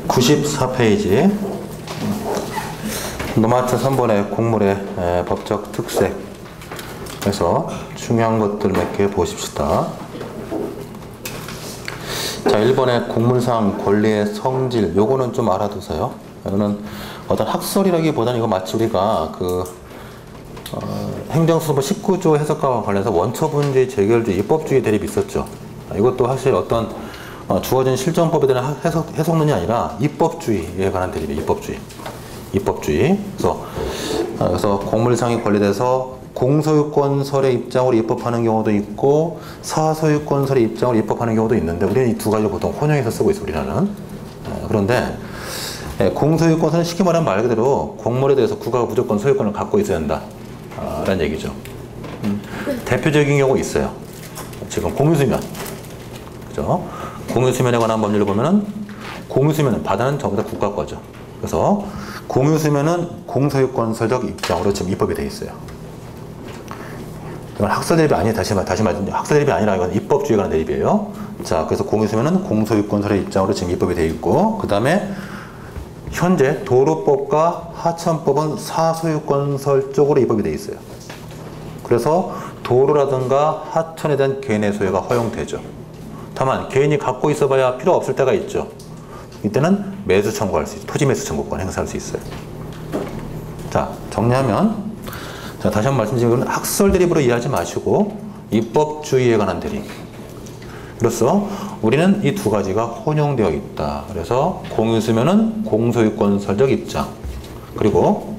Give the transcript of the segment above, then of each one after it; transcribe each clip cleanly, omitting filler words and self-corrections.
694페이지 노마트 3번의 곡물의 법적 특색에서 중요한 것들 몇 개 보십시다. 자, 1번의 곡물상 권리의 성질, 요거는 좀 알아두세요. 이거는 어떤 학설이라기보다는 이거 마치 우리가 행정수법 19조 해석과 관련해서 원처분주의, 재결주의, 입법주의 대립이 있었죠. 이것도 사실 어떤 주어진 실정법에 대한 해석론이 아니라 입법주의에 관한 대립이에요. 입법주의. 그래서 곡물상의 권리에서 공소유권설의 입장으로 입법하는 경우도 있고 사소유권설의 입장으로 입법하는 경우도 있는데 우리는 이 두 가지를 보통 혼용해서 쓰고 있어요. 우리나라는. 그런데 공소유권설은 쉽게 말하면 말 그대로 곡물에 대해서 국가가 무조건 소유권을 갖고 있어야 한다 라는 얘기죠. 대표적인 경우 있어요. 지금 공유수면, 그죠? 공유수면에 관한 법률을 보면은 공유수면은 바다는 전부 다 국가 거죠. 그래서 공유수면은 공소유권설적 입장으로 지금 입법이 되어 있어요. 이건 학설 대립이 아니에요. 다시 말씀드리면 학설 대립이 아니라 이건 입법주의에 관한 대립이에요. 자, 그래서 공유수면은 공소유권설의 입장으로 지금 입법이 되어 있고, 그 다음에 현재 도로법과 하천법은 사소유권설 쪽으로 입법이 되어 있어요. 그래서 도로라든가 하천에 대한 개인의 소유가 허용되죠. 다만 개인이 갖고 있어봐야 필요 없을 때가 있죠. 이때는 매수 청구할 수 있어요. 토지 매수 청구권 행사할 수 있어요. 자, 정리하면, 자, 다시 한번 말씀드리면 학설 대립으로 이해하지 마시고 입법주의에 관한 대립. 그래서 우리는 이 두 가지가 혼용되어 있다. 그래서 공유수면은 공소유권설적 입장, 그리고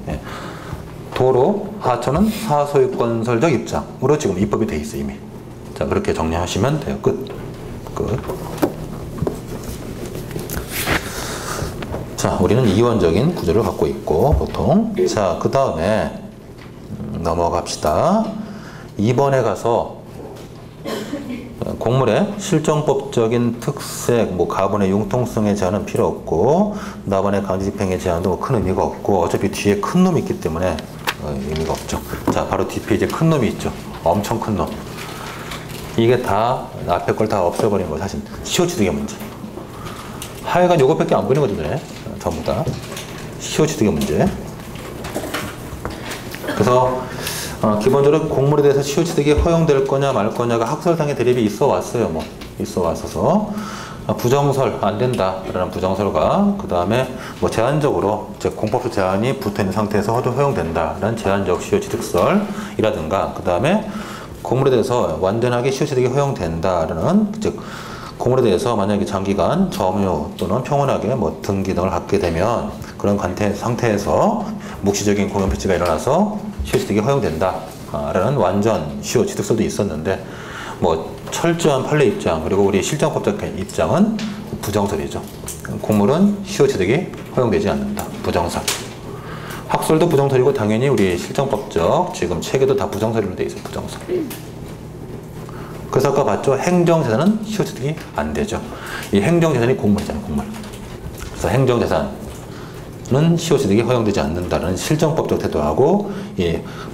도로, 하천은 사소유권설적 입장으로 지금 입법이 되어 있어요, 이미. 자, 그렇게 정리하시면 돼요. 끝. 자, 우리는 이원적인 구조를 갖고 있고, 보통. 자, 그 다음에 넘어갑시다. 2번에 가서 곡물의 실정법적인 특색, 가본의 융통성의 제한은 필요 없고, 나반의 강제집행의 제한도 큰 의미가 없고, 어차피 뒤에 큰 놈이 있기 때문에 의미가 없죠. 자, 바로 뒷페이지에 큰 놈이 있죠. 엄청 큰 놈. 이게 다 앞에 걸 다 없애버리는 거 사실 시효취득의 문제. 하여간 요것밖에 안 보이는 거죠, 네. 전부 다 시효취득의 문제. 그래서 기본적으로 곡물에 대해서 시효취득이 허용될 거냐 말 거냐가 학설상의 대립이 있어 왔어요. 있어 왔어서 부정설 안 된다라는 부정설과 그 다음에 제한적으로 공법적 제한이 붙어 있는 상태에서 허용된다라는 제한적 시효취득설이라든가 그 다음에 곡물에 대해서 완전하게 시효취득이 허용된다라는, 즉 곡물에 대해서 만약에 장기간 점유 또는 평온하게 등기 등을 갖게 되면 그런 상태에서 묵시적인 공연 배치가 일어나서 시효취득이 허용된다라는 완전 시효취득설도 있었는데 철저한 판례 입장 그리고 우리 실정법적 입장은 부정설이죠. 곡물은 시효취득이 허용되지 않는다. 부정설. 학설도 부정설이고 당연히 우리 실정법적 지금 체계도 다 부정설로 되어 있어요. 부정설. 그래서 아까 봤죠? 행정재산은 시효취득이 안 되죠. 이 행정재산이 곡물이잖아요. 곡물. 그래서 행정재산은 시효취득이 허용되지 않는다는 실정법적 태도하고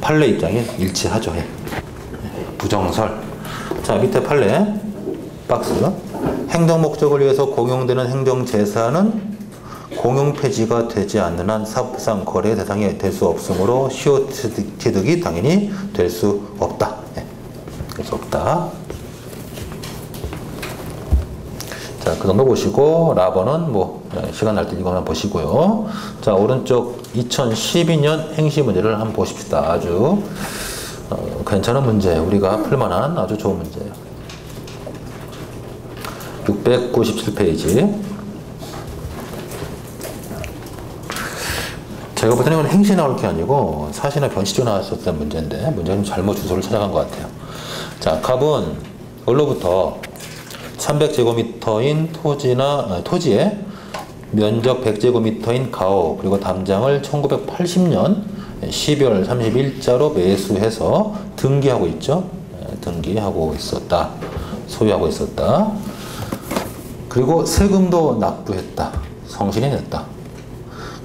판례 입장이 일치하죠. 부정설. 자, 밑에 판례 박스. 행정 목적을 위해서 공용되는 행정재산은 공용 폐지가 되지 않는 한 사법상 거래 대상이 될 수 없으므로 시효취득이 당연히 될 수 없다. 될 수 없다. 자, 그 정도 보시고 라버는 시간 날 때 이거만 보시고요. 자, 오른쪽 2012년 행시 문제를 한번 보십시다. 아주 괜찮은 문제, 우리가 풀만한 아주 좋은 문제예요. 697페이지. 제가 볼 때는 이건 행시 나올 게 아니고 사시나 변시조 나왔었던 문제인데 문제는 잘못 주소를 찾아간 것 같아요. 자, 갑은 원로부터 300제곱미터인 토지의 면적 100제곱미터인 가오 그리고 담장을 1980년 12월 30일자로 매수해서 등기하고 있죠. 등기하고 있었다. 소유하고 있었다. 그리고 세금도 납부했다. 성실히 냈다.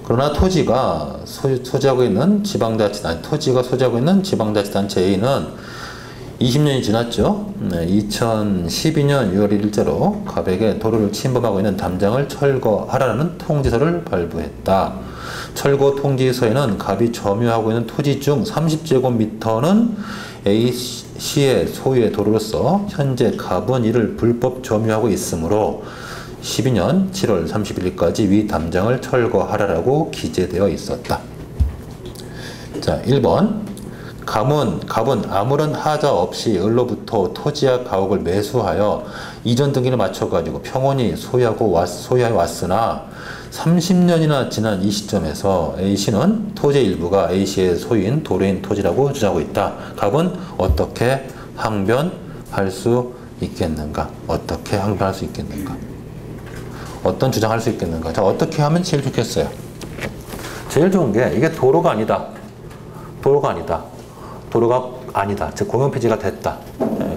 그러나 토지가 소지하고 있는 지방자치단체는 20년이 지났죠. 2012년 6월 1일자로 갑에게 도로를 침범하고 있는 담장을 철거하라는 통지서를 발부했다. 철거 통지서에는 갑이 점유하고 있는 토지 중 30제곱미터는 A씨의 소유의 도로로서 현재 갑은 이를 불법 점유하고 있으므로 12년 7월 31일까지 위 담장을 철거하라고 기재되어 있었다. 자, 1번. 갑은 아무런 하자 없이 을로부터 토지와 가옥을 매수하여 이전 등기를 맞춰가지고 평온히 소유해 왔으나 30년이나 지난 이 시점에서 A씨는 토지의 일부가 A씨의 소유인 도로인 토지라고 주장하고 있다. 갑은 어떻게 항변할 수 있겠는가? 어떻게 항변할 수 있겠는가? 어떤 주장할 수 있겠는가? 자, 어떻게 하면 제일 좋겠어요? 제일 좋은 게 이게 도로가 아니다. 도로가 아니다. 도로가 아니다. 즉 공용폐지가 됐다.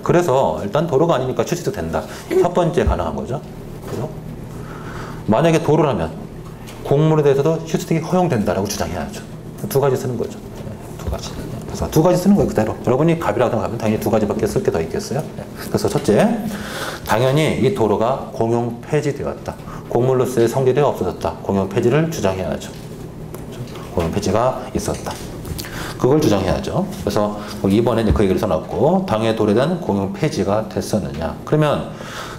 그래서 일단 도로가 아니니까 취득도 된다. 첫 번째 가능한 거죠. 그죠? 만약에 도로라면 공물에 대해서도 취득이 허용된다라고 주장해야죠. 두 가지 쓰는 거죠. 두 가지. 그래서 두 가지 쓰는 거예요. 그대로. 여러분이 갑이라고 하면 당연히 두 가지밖에 쓸 게 더 있겠어요. 그래서 첫째, 당연히 이 도로가 공용폐지되었다. 공물로서의 성질이 없어졌다. 공용폐지를 주장해야죠. 공용폐지가 있었다. 그걸 주장해야죠. 그래서 이번에 그 얘기를 써놨고, 당의 도로에 대한 공용 폐지가 됐었느냐. 그러면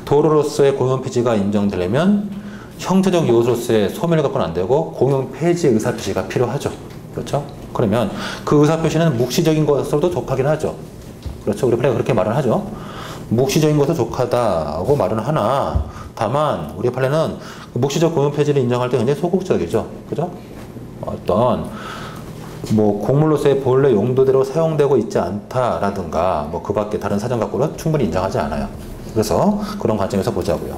도로로서의 공용 폐지가 인정되려면 형태적 요소로서의 소멸을 갖고는 안 되고 공용 폐지의 의사표시가 필요하죠. 그렇죠? 그러면 그 의사표시는 묵시적인 것으로도 족하긴 하죠. 그렇죠? 우리 판례가 그렇게 말을 하죠. 묵시적인 것도 족하다고 말은 하나, 다만 우리 판례는 묵시적 공용 폐지를 인정할 때 굉장히 소극적이죠. 그죠? 어떤 공물로서의 본래 용도대로 사용되고 있지 않다라든가 그 밖에 다른 사정 갖고는 충분히 인정하지 않아요. 그래서 그런 관점에서 보자고요.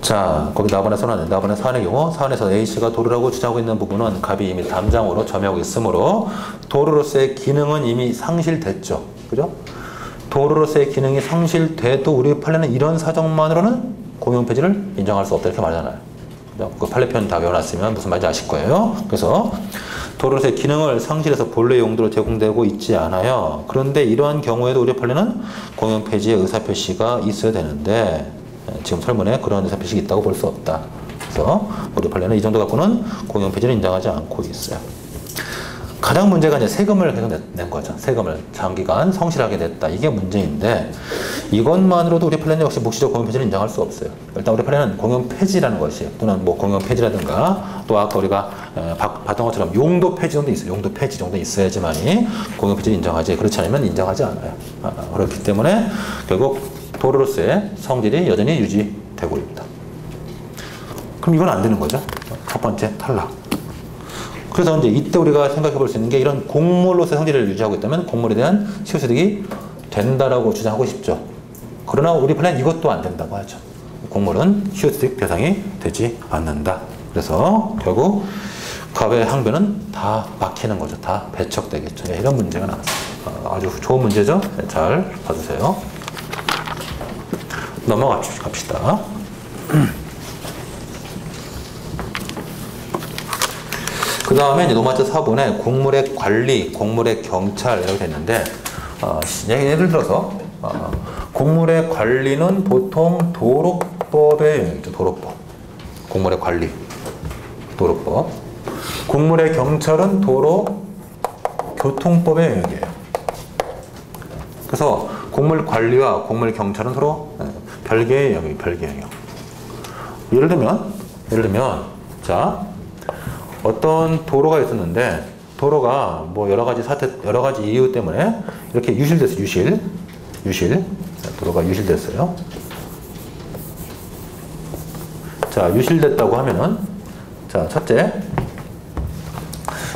자, 거기 나번에 써놨는데, 나번에 사안의 경우, 사안에서 A씨가 도로라고 주장하고 있는 부분은 갑이 이미 담장으로 점유하고 있으므로 도로로서의 기능은 이미 상실됐죠. 그죠? 도로로서의 기능이 상실돼도 우리 판례는 이런 사정만으로는 공용폐지를 인정할 수 없다 이렇게 말하잖아요. 그 판례편 다 외워놨으면 무슨 말인지 아실 거예요. 그래서 도로로서의 기능을 상실해서 본래 용도로 제공되고 있지 않아요. 그런데 이러한 경우에도 우리 판례는 공용폐지의 의사표시가 있어야 되는데 지금 설문에 그런 의사표시가 있다고 볼 수 없다. 그래서 우리 판례는 이 정도 갖고는 공용폐지를 인정하지 않고 있어요. 가장 문제가 이제 세금을 계속 낸 거죠. 세금을 장기간 성실하게 냈다. 이게 문제인데 이것만으로도 우리 판례는 역시 묵시적 공용폐지를 인정할 수 없어요. 일단 우리 판례는 공용폐지라는 것이 또는 공용폐지라든가 또 아까 우리가 봤던 것처럼 용도폐지 정도 있어요. 용도폐지 정도 있어야지만이 공용폐지를 인정하지. 그렇지 않으면 인정하지 않아요. 그렇기 때문에 결국 도로로서의 성질이 여전히 유지되고 있다. 그럼 이건 안 되는 거죠. 첫 번째 탈락. 그래서 이제 이때 우리가 생각해 볼 수 있는 게 이런 공물로서의 성질을 유지하고 있다면 공물에 대한 시효소득이 된다라고 주장하고 싶죠. 그러나 우리 판례는 이것도 안 된다고 하죠. 공물은 시효소득 대상이 되지 않는다. 그래서 결국 갑의 항변은 다 막히는 거죠. 다 배척되겠죠. 이런 문제가 나왔습니다. 아주 좋은 문제죠. 잘 봐주세요. 넘어갑시다. 그 다음에 이제 노마트 4번에 공물의 관리, 공물의 경찰 이렇게 됐는데 예를 들어서 공물의 관리는 보통 도로법의 영역이죠. 도로법. 공물의 관리, 도로법. 공물의 경찰은 도로교통법의 영역이에요. 그래서 공물 관리와 공물 경찰은 서로 별개의 영역이에요. 별개의 영역. 예를 들면 자, 어떤 도로가 있었는데 도로가 여러 가지 이유 때문에 이렇게 유실됐어요. 유실. 도로가 유실됐어요. 자, 유실됐다고 하면은 자, 첫째,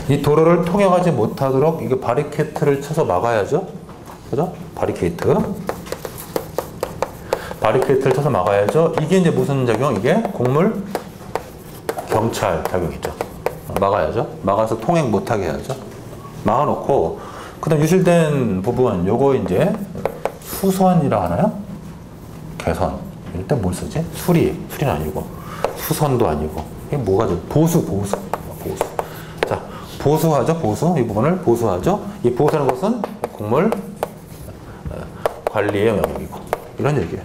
이 도로를 통행하지 못하도록 이게 바리케이트를 쳐서 막아야죠. 그죠? 바리케이트를 쳐서 막아야죠. 이게 이제 무슨 작용? 이게 공물 경찰 작용이죠. 막아야죠. 막아서 통행 못하게 해야죠. 막아놓고 그다음 유실된 부분 요거 이제 수선이라 하나요? 개선. 일단 뭘 쓰지? 수리는 아니고 수선도 아니고 이게 뭐가 돼? 보수. 자, 보수하죠. 보수. 이 부분을 보수하죠. 이 보수하는 것은 곡물 관리의 영역이고 이런 얘기예요.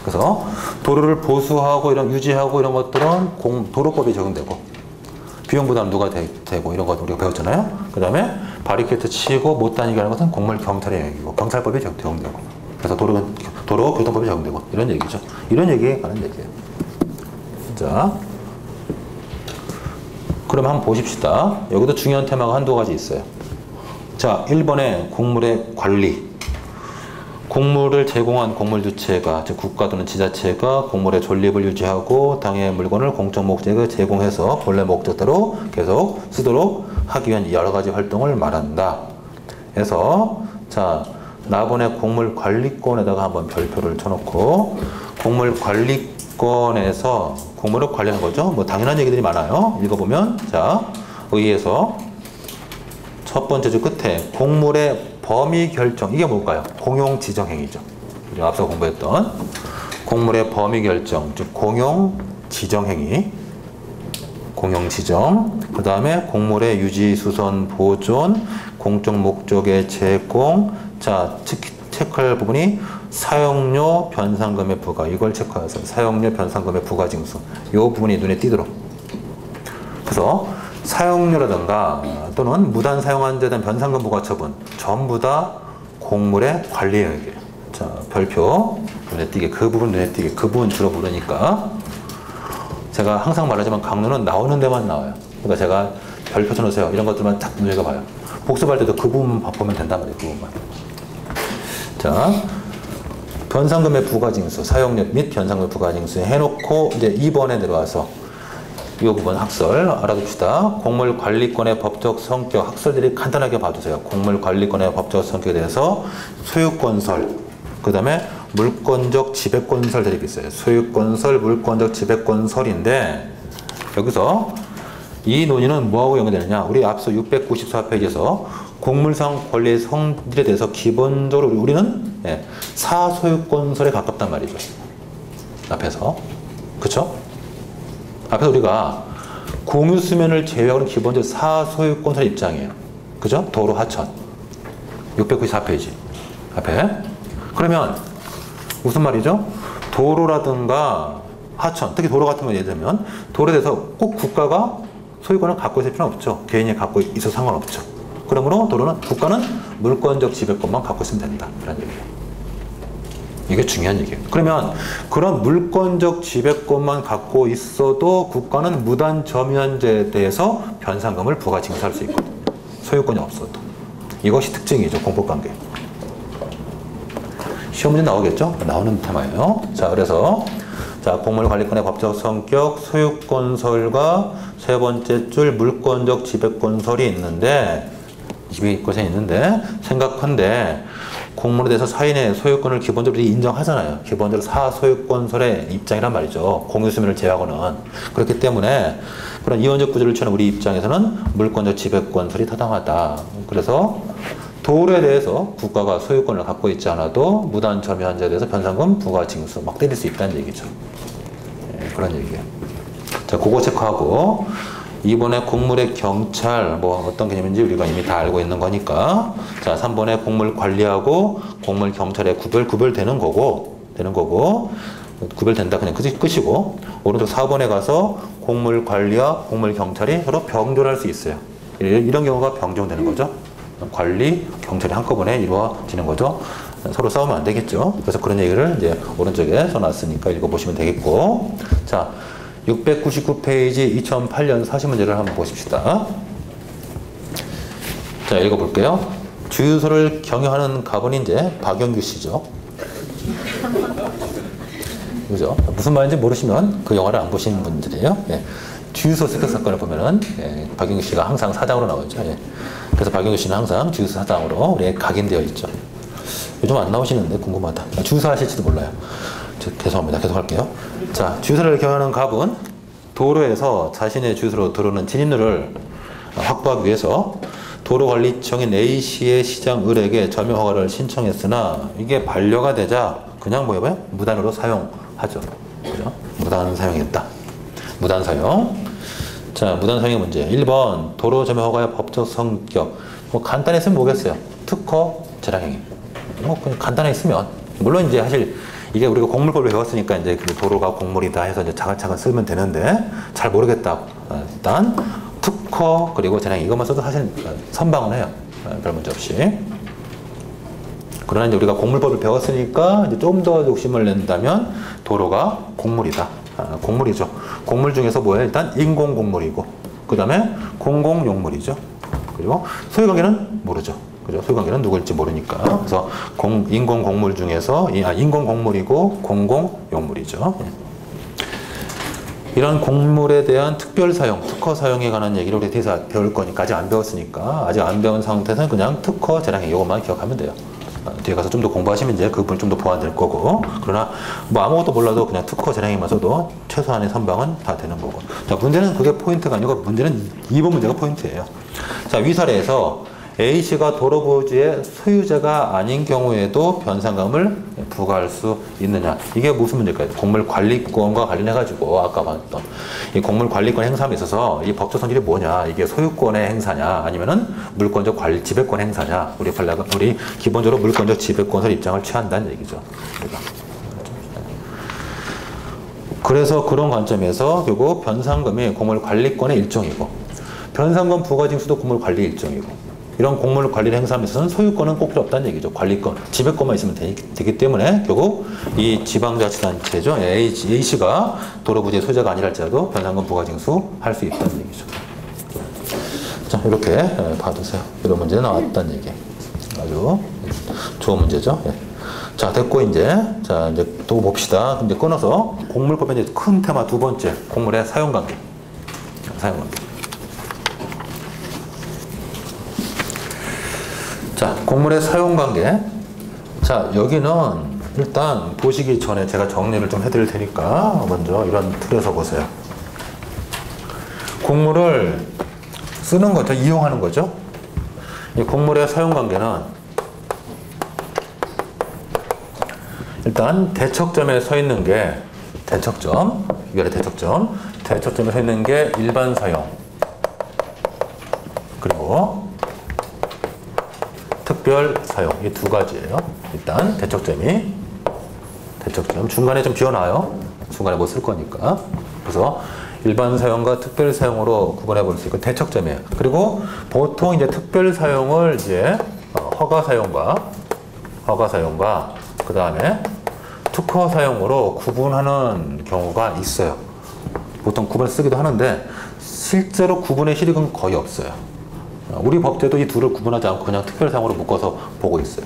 그래서 도로를 보수하고 이런 유지하고 이런 것들은 도로법이 적용되고 비용 부담 누가 되고 이런 것 우리가 배웠잖아요. 그 다음에 바리케이트 치고 못 다니게 하는 것은 곡물 경찰의 영역이고 경찰법이 적용되고 그래서 도로 교통법이 적용되고 이런 얘기죠. 이런 얘기에 관한 얘기예요. 자, 그럼 한번 보십시다. 여기도 중요한 테마가 한두 가지 있어요. 자, 1번에 곡물의 관리. 곡물을 제공한 곡물 주체가, 즉 국가 또는 지자체가 곡물의 존립을 유지하고 당의 물건을 공적 목적에 제공해서 본래 목적대로 계속 쓰도록 하기 위한 여러 가지 활동을 말한다. 해서 자, 나번에 곡물 관리권에다가 한번 별표를 쳐놓고 곡물 관리권에서 곡물을 관리하는 거죠. 뭐 당연한 얘기들이 많아요. 읽어보면 자, 의에서 첫 번째 줄 끝에 곡물의 범위 결정, 이게 뭘까요? 공용 지정 행위죠. 우리가 앞서 공부했던 곡물의 범위 결정, 즉 공용 지정 행위, 공용 지정. 그 다음에 곡물의 유지, 수선, 보존, 공적 목적의 제공. 자, 체크할 부분이 사용료, 변상금의 부과. 이걸 체크해서 사용료, 변상금의 부과 징수. 이 부분이 눈에 띄도록. 그래서 사용료라든가 또는 무단 사용한 데에 대한 변상금 부과 처분 전부 다 곡물의 관리 영역이에요. 자, 별표 눈에 띄게, 그 부분 눈에 띄게, 그 부분 주로 부르니까 제가 항상 말하지만 강론은 나오는 데만 나와요. 그러니까 제가 별표 쳐놓으세요. 이런 것들만 딱 눈여겨봐요. 복습할 때도 그 부분만 보면 된단 말이에요. 그 부분만. 자, 변상금의 부과징수, 사용료 및 변상금 부과징수 해놓고 이제 2번에 내려와서 이 부분 학설 알아둡시다. 곡물 관리권의 법적 성격, 학설들이 간단하게 봐주세요. 곡물 관리권의 법적 성격에 대해서 소유권설, 그 다음에 물권적 지배권설 대립이 있어요. 소유권설, 물권적 지배권설인데 여기서 이 논의는 뭐하고 연결되느냐? 우리 앞서 694페이지에서 곡물상 권리의 성질에 대해서 기본적으로 우리는 사소유권설에 가깝단 말이죠. 앞에서. 그쵸? 앞에서 우리가 공유수면을 제외하고는 기본적으로 사소유권설 입장이에요. 그죠? 도로 하천. 694페이지. 앞에. 그러면 무슨 말이죠? 도로라든가 하천, 특히 도로 같은 거 예를 들면 도로에 대해서 꼭 국가가 소유권을 갖고 있을 필요는 없죠. 개인이 갖고 있어도 상관없죠. 그러므로 국가는 물권적 지배권만 갖고 있으면 된다. 이런 얘기예요. 이게 중요한 얘기예요. 그러면 그런 물권적 지배권만 갖고 있어도 국가는 무단 점유한죄에 대해서 변상금을 부과 징수할 수 있거든요. 소유권이 없어도. 이것이 특징이죠. 공법관계. 시험 문제 나오겠죠? 나오는 테마예요. 자, 그래서 자, 곡물관리권의 법적 성격, 소유권설과 세 번째 줄 물권적 지배권설이 있는데 생각한데 곡물에 대해서 사인의 소유권을 기본적으로 인정하잖아요. 기본적으로 사소유권설의 입장이란 말이죠. 공유수면을 제외하고는. 그렇기 때문에 그런 이원적 구조를 취하는 우리 입장에서는 물권적 지배권설이 타당하다. 그래서 도로에 대해서 국가가 소유권을 갖고 있지 않아도 무단 점유한 자에 대해서 변상금 부과 징수 막 때릴 수 있다는 얘기죠. 그런 얘기예요. 자, 그거 체크하고 이번에 곡물의 경찰, 뭐 어떤 개념인지 우리가 이미 다 알고 있는 거니까. 자, 3번에 곡물 관리하고 곡물 경찰의 구별되는 거고, 구별된다. 그냥 끝이고. 오른쪽 4번에 가서 곡물 관리와 곡물 경찰이 서로 병존할 수 있어요. 이런 경우가 병존되는 거죠. 관리, 경찰이 한꺼번에 이루어지는 거죠. 서로 싸우면 안 되겠죠. 그래서 그런 얘기를 이제 오른쪽에 써놨으니까 읽어보시면 되겠고. 자, 699페이지 2008년 사시문제를 한번 보십시다. 자, 읽어볼게요. 주유소를 경영하는 가분이 이제 박영규 씨죠. 그죠? 무슨 말인지 모르시면 그 영화를 안 보신 분들이에요. 예. 주유소 습격 사건을 보면은 박영규 씨가 항상 사장으로 나오죠. 예. 그래서 박영규 씨는 항상 주유소 사장으로 우리에 각인되어 있죠. 요즘 안 나오시는데 궁금하다. 주유소 하실지도 몰라요. 죄송합니다. 계속 할게요. 자, 주유소를 경영하는 갑은 도로에서 자신의 주유소로 들어오는 진입로를 확보하기 위해서 도로관리청인 A씨의 시장 을에게 점유 허가를 신청했으나 이게 반려가 되자 그냥 뭐예요? 무단으로 사용하죠. 그죠? 무단 사용했다. 무단 사용. 자, 무단사용의 문제. 1번 도로 점유 허가의 법적 성격. 뭐 간단히 쓰면 뭐겠어요? 특허 재량행위. 뭐 그냥 간단하게 쓰면, 물론 이제 사실 이게 우리가 곡물법을 배웠으니까 이제 그 도로가 곡물이다 해서 이제 차근차근 쓰면 되는데 잘 모르겠다. 일단 특허 그리고 재량행위 이것만 써도 사실 선방은 해요. 별 문제 없이. 그러나 이제 우리가 곡물법을 배웠으니까 이제 좀 더 욕심을 낸다면 도로가 곡물이다. 곡물이죠. 곡물 중에서 뭐예요? 일단 인공곡물이고, 그 다음에 공공용물이죠. 그리고 소유관계는 모르죠. 그죠? 소유관계는 누구일지 모르니까. 그래서 인공곡물 중에서 인공곡물이고 공공용물이죠. 이런 곡물에 대한 특별사용, 특허 사용에 관한 얘기를 우리 뒤에서 배울 거니까 아직 안 배웠으니까 아직 안 배운 상태에서는 그냥 특허 재량행위 이것만 기억하면 돼요. 뒤에 가서 좀 더 공부하시면 이제 그 부분 좀 더 보완될 거고, 그러나 뭐 아무것도 몰라도 그냥 특허 재량행위만 써도 최소한의 선방은 다 되는 거고. 자, 문제는 그게 포인트가 아니고 문제는 2번 문제가 포인트예요. 자, 위사례에서 A씨가 도로 부지의 소유자가 아닌 경우에도 변상금을 부과할 수 있느냐. 이게 무슨 문제일까요? 곡물관리권과 관련해가지고 아까 봤던 이 곡물관리권 행사함에 있어서 이 법적 성질이 뭐냐. 이게 소유권의 행사냐 아니면은 물권적 관리 지배권 행사냐. 우리 기본적으로 물권적 지배권설 입장을 취한다는 얘기죠. 그래서 그런 관점에서 결국 변상금이 곡물관리권의 일종이고, 변상금 부과 징수도 곡물관리 일종이고, 이런 곡물 관리를 행사하면서는 소유권은 꼭 필요 없다는 얘기죠. 관리권, 지배권만 있으면 되기 때문에 결국 이 지방자치단체죠. A씨가 도로 부지의 소유자가 아니랄지라도 변상금 부과징수 할 수 있다는 얘기죠. 자, 이렇게 봐두세요. 이런 문제 나왔다는 얘기. 아주 좋은 문제죠. 예. 자, 됐고 이제 또 봅시다. 이제 끊어서 곡물법의 이제 큰 테마 두 번째, 곡물의 사용관계. 자, 곡물의 사용관계. 자, 여기는 일단 보시기 전에 제가 정리를 좀 해드릴 테니까 먼저 이런 틀에서 보세요. 곡물을 쓰는 거죠. 이용하는 거죠. 이 곡물의 사용관계는 일단 대척점에 서 있는 게 대척점, 이게 대척점에 서 있는 게 일반 사용, 그리고 특별 사용, 이 두 가지예요. 일단 대척점 중간에 좀 비워놔요. 중간에 못 쓸 거니까. 그래서 일반 사용과 특별 사용으로 구분해 볼 수 있고 대척점이에요. 그리고 보통 이제 특별 사용을 이제 허가 사용과 그 다음에 특허 사용으로 구분하는 경우가 있어요. 보통 구분을 쓰기도 하는데 실제로 구분의 실익은 거의 없어요. 우리 법제도 이 둘을 구분하지 않고 그냥 특별사용으로 묶어서 보고 있어요.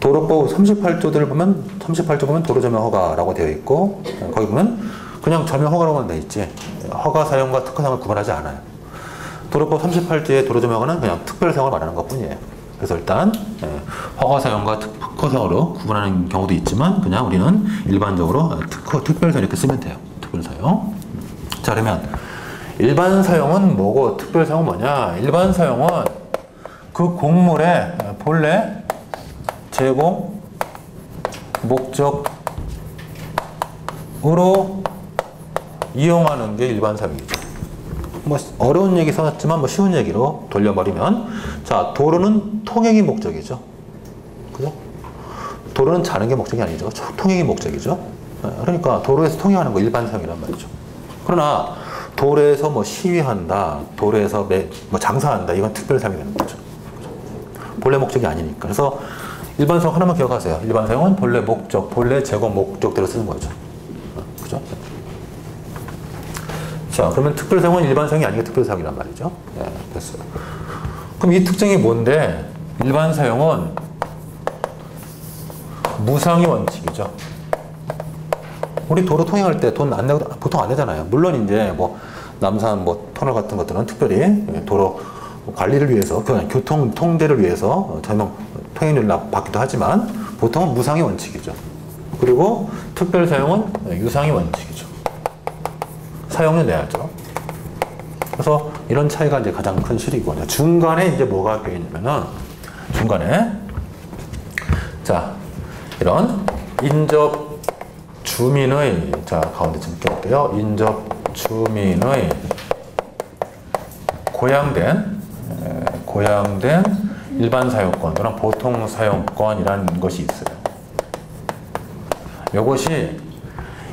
도로법 38조들을 보면 38조 보면 도로 점유 허가라고 되어 있고, 거기 보면 그냥 점유 허가라고만 되어 있지 허가 사용과 특허 사용을 구분하지 않아요. 도로법 38조의 도로 점유 허가는 그냥 특별 사용을 말하는 것뿐이에요. 그래서 일단 허가 사용과 특허 사용으로 구분하는 경우도 있지만 그냥 우리는 일반적으로 특별 사용 이렇게 쓰면 돼요. 특별 사용. 자, 그러면 일반 사용은 뭐고 특별 사용은 뭐냐? 일반 사용은 그 곡물의 본래 제공 목적으로 이용하는 게 일반 사용이죠. 뭐 어려운 얘기 써놨지만 뭐 쉬운 얘기로 돌려버리면, 자, 도로는 통행이 목적이죠. 그죠? 도로는 자는 게 목적이 아니죠. 통행이 목적이죠. 그러니까 도로에서 통행하는 거 일반 사용이란 말이죠. 그러나 도로에서 뭐 시위한다, 도로에서 뭐 장사한다, 이건 특별사용이 되는 거죠. 본래 목적이 아니니까. 그래서 일반 사용 하나만 기억하세요. 일반 사용은 본래 목적, 본래 제공 목적대로 쓰는 거죠. 그죠? 자, 그러면 특별사용은 일반 사용이 아니고 특별사용이란 말이죠. 네, 됐어요. 그럼 이 특징이 뭔데? 일반 사용은 무상의 원칙이죠. 우리 도로 통행할 때 돈 안 내고 보통 안 내잖아요. 물론 이제 뭐 남산 뭐 터널 같은 것들은 특별히 도로 관리를 위해서, 그냥 교통 통제를 위해서 통행료를 받기도 하지만 보통은 무상의 원칙이죠. 그리고 특별 사용은 유상의 원칙이죠. 사용료 내야죠. 그래서 이런 차이가 이제 가장 큰 실이거든요. 중간에 이제 뭐가 껴있냐면은 중간에 자, 이런 인접 주민의, 자, 가운데 좀 껴볼게요. 인접 주민의 고양된 일반 사용권 또는 보통 사용권이라는 것이 있어요. 이것이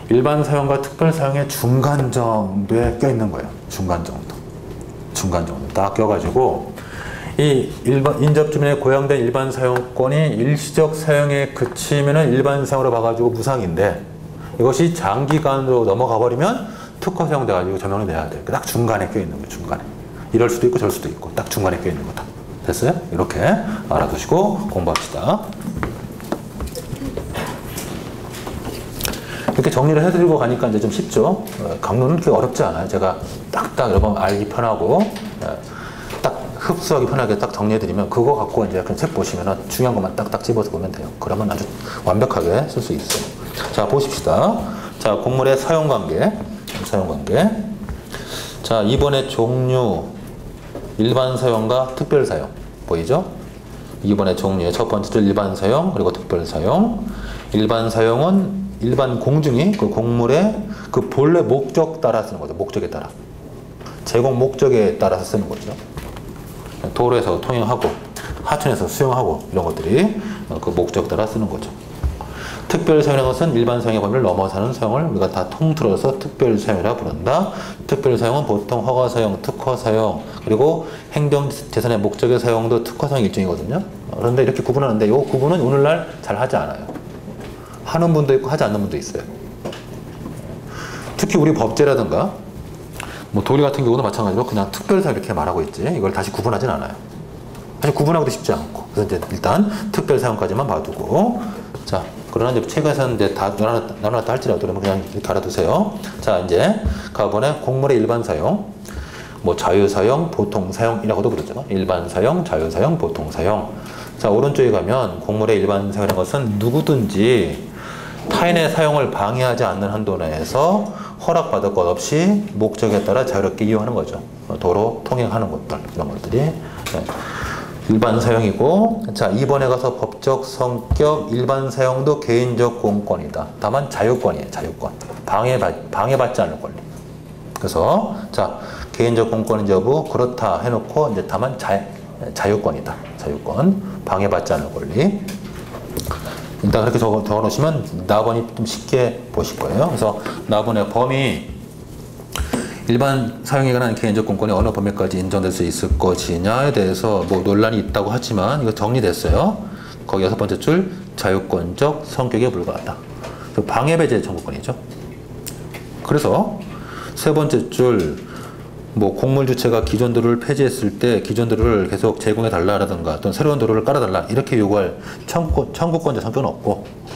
일반 사용과 특별 사용의 중간 정도에 껴있는 거예요. 중간 정도 딱 껴가지고 이 인접 주민의 고양된 일반 사용권이 일시적 사용에 그치면은 일반 사용으로 봐가지고 무상인데, 이것이 장기간으로 넘어가 버리면 특허 사용돼가지고 전용이 돼야 돼. 딱 중간에 껴있는 거예요. 중간에. 이럴 수도 있고 저럴 수도 있고 딱 중간에 껴있는 거다. 됐어요? 이렇게 알아두시고 공부합시다. 이렇게 정리를 해드리고 가니까 이제 좀 쉽죠? 강론은 그렇게 어렵지 않아요. 제가 딱딱 여러분 알기 편하고 딱 흡수하기 편하게 딱 정리해드리면 그거 갖고 이제 그냥 책 보시면 중요한 것만 딱딱 집어서 보면 돼요. 그러면 아주 완벽하게 쓸 수 있어요. 자, 보십시다. 자, 곡물의 사용관계. 자, 2번의 종류, 일반 사용과 특별 사용. 보이죠? 2번의 종류의 첫 번째 줄 일반 사용, 그리고 특별 사용. 일반 사용은 일반 공중이 그 곡물의 그 본래 목적 따라 쓰는 거죠. 목적에 따라. 제공 목적에 따라서 쓰는 거죠. 도로에서 통행하고, 하천에서 수영하고, 이런 것들이 그 목적 따라 쓰는 거죠. 특별 사용이라는 것은 일반 사용의 범위를 넘어서는 사용을 우리가 다 통틀어서 특별 사용이라고 부른다. 특별 사용은 보통 허가 사용, 특허 사용, 그리고 행정 재산의 목적의 사용도 특허 사용 일종이거든요. 그런데 이렇게 구분하는데 이 구분은 오늘날 잘 하지 않아요. 하는 분도 있고 하지 않는 분도 있어요. 특히 우리 법제라든가 뭐 도리 같은 경우도 마찬가지로 그냥 특별 사용 이렇게 말하고 있지, 이걸 다시 구분하진 않아요. 사실 구분하기도 쉽지 않고. 그래서 이제 일단 특별 사용까지만 봐두고, 자, 그러나 이제 책에서는 이제 다 나눠놨다 할지라도 그러면 그냥 이렇게 알아두세요. 자, 이제 가번에 곡물의 일반 사용, 뭐 자유사용, 보통사용이라고도 부르죠. 일반 사용, 자유사용, 보통사용. 자, 오른쪽에 가면 곡물의 일반 사용이라는 것은 누구든지 타인의 사용을 방해하지 않는 한도 내에서 허락받을 것 없이 목적에 따라 자유롭게 이용하는 거죠. 도로 통행하는 것들, 이런 것들이. 네. 일반 사용이고, 자, 2번에 가서 법적 성격 일반 사용도 개인적 공권이다. 다만 자유권이에요. 자유권. 방해받지 않을 권리. 그래서 자, 개인적 공권인지 여부 그렇다 해놓고 이제 다만 자유권이다. 자유권. 방해받지 않을 권리. 일단 그렇게 적어놓으시면 나번이 좀 쉽게 보실 거예요. 그래서 나번의 범위, 일반 사용에 관한 개인적 공권이 어느 범위까지 인정될 수 있을 것이냐에 대해서 뭐 논란이 있다고 하지만 이거 정리됐어요. 거기 6번째 줄 자유권적 성격에 불과하다. 방해배제 청구권이죠. 그래서 3번째 줄 뭐 곡물 주체가 기존 도로를 폐지했을 때 기존 도로를 계속 제공해 달라라든가 또는 새로운 도로를 깔아달라 이렇게 요구할 청구권자 성격은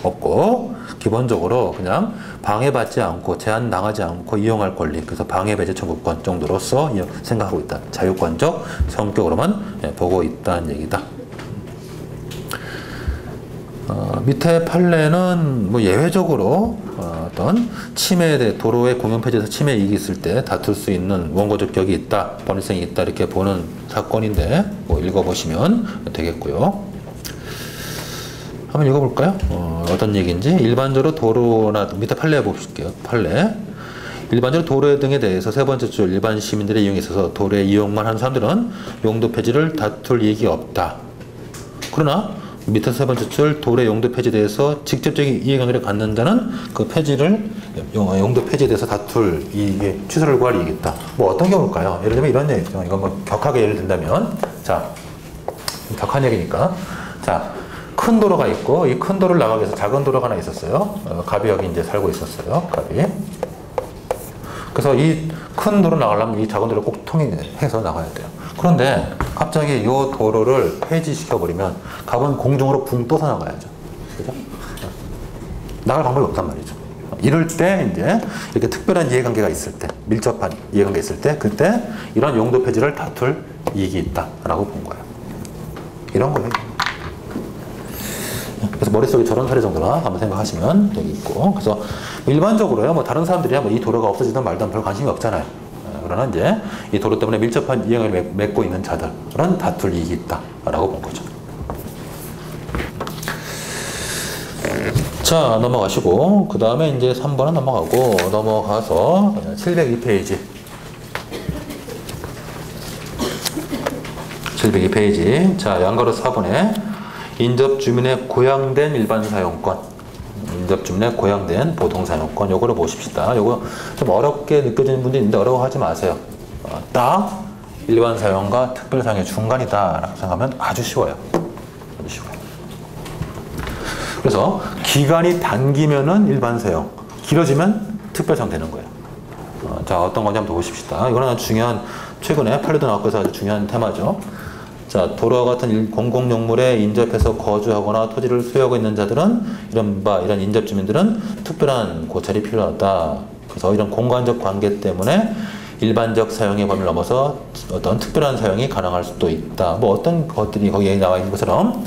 없고 기본적으로 그냥 방해받지 않고 제한당하지 않고 이용할 권리, 그래서 방해배제 청구권 정도로서 생각하고 있다. 자유권적 성격으로만 보고 있다는 얘기다. 밑에 판례는 뭐 예외적으로 어떤 침해에 대해 도로의 공용 폐지에서 침해 이익이 있을 때 다툴 수 있는 원고적 격이 있다, 법률성이 있다 이렇게 보는 사건인데 뭐 읽어보시면 되겠고요. 한번 읽어볼까요? 어떤 얘기인지. 일반적으로 도로나 밑에 판례 보실게요. 판례. 일반적으로 도로 등에 대해서 3번째 줄 일반 시민들의 이용에 있어서 도로의 이용만 하는 사람들은 용도 폐지를 다툴 이익이 없다. 그러나 밑에 3번째 줄 도로의 용도 폐지에 대해서 직접적인 이해관계를 갖는 자는 그 폐지를 용도 폐지에 대해서 다툴 이익에 취소를 구할 이익이 있다. 뭐 어떤 경우일까요? 예를 들면 이런 얘기죠. 이건 뭐 격하게 예를 든다면, 자, 격한 얘기니까, 자, 큰 도로가 있고 이 큰 도로를 나가기 위해서 작은 도로가 하나 있었어요. 갑이 여기 이제 살고 있었어요. 갑이. 그래서 이 큰 도로 나가려면 이 작은 도로를 꼭 통해서 나가야 돼요. 그런데 갑자기 이 도로를 폐지시켜버리면 갑은 공중으로 붕 떠서 나가야죠. 그죠? 나갈 방법이 없단 말이죠. 이럴 때 이제 이렇게 특별한 이해관계가 있을 때, 밀접한 이해관계가 있을 때, 그때 이런 용도 폐지를 다툴 이익이 있다라고 본 거예요. 이런 거예요. 그래서 머릿속에 저런 사례 정도나 한번 생각하시면 되겠고, 그래서 일반적으로요, 뭐 다른 사람들이야 뭐 이 도로가 없어지든 말든 별 관심이 없잖아요. 그러나 이제 이 도로 때문에 밀접한 이해관계를 맺고 있는 자들은 다툴 이익이 있다라고 본 거죠. 자, 넘어가시고, 그 다음에 이제 3번은 넘어가고, 넘어가서 702페이지. 702페이지. 자, 양가로 4번에 인접주민의 고양된 일반 사용권. 인접주민의 고양된 보통 사용권. 요거를 보십시다. 요거 좀 어렵게 느껴지는 분도 있는데 어려워하지 마세요. 딱 일반 사용과 특별 사용의 중간이다 라고 생각하면 아주 쉬워요. 아주 쉬워요. 그래서 기간이 단기면은 일반 사용, 길어지면 특별 사용 되는 거예요. 자, 어떤 건지 한번 보십시다. 이거는 아주 중요한, 최근에 판례도 나왔고 해서 아주 중요한 테마죠. 자, 도로와 같은 공공용물에 인접해서 거주하거나 토지를 소유하고 있는 자들은 이런 인접주민들은 특별한 고찰이 필요하다. 그래서 이런 공간적 관계 때문에 일반적 사용의 범위를 넘어서 어떤 특별한 사용이 가능할 수도 있다. 뭐 어떤 것들이 거기에 나와 있는 것처럼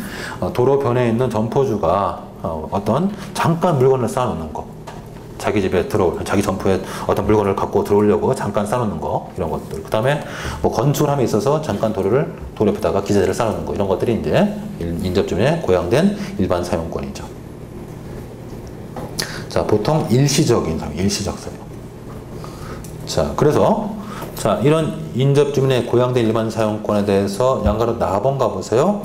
도로변에 있는 점포주가 어떤 잠깐 물건을 쌓아놓는 거, 자기 집에 자기 점포에 어떤 물건을 갖고 들어오려고 잠깐 쌓아놓는 거, 이런 것들. 그 다음에 뭐 건축을 함에 있어서 잠깐 도로 옆에다가 기자재를 쌓아놓는 거, 이런 것들이 이제 인접주민의 고양된 일반 사용권이죠. 자, 보통 일시적인 사용, 일시적 사용. 자, 그래서 자, 이런 인접주민의 고양된 일반 사용권에 대해서 양가로 4번 가보세요.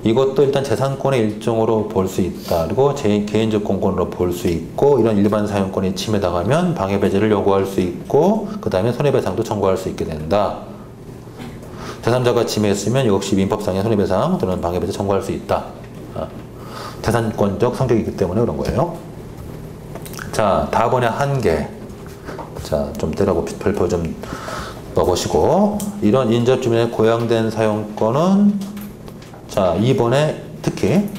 이것도 일단 재산권의 일종으로 볼 수 있다. 그리고 개인적 공권으로 볼 수 있고, 이런 일반 사용권이 침해당하면 방해배제를 요구할 수 있고, 그 다음에 손해배상도 청구할 수 있게 된다. 제3자가 침해했으면 역시 민법상의 손해배상 또는 방해배제 청구할 수 있다. 재산권적 성격이기 때문에 그런 거예요. 자, 다번에 한계. 자, 좀 때려고 별표 좀 넣어보시고, 이런 인접주민의 고양된 사용권은 자, 2번에 특히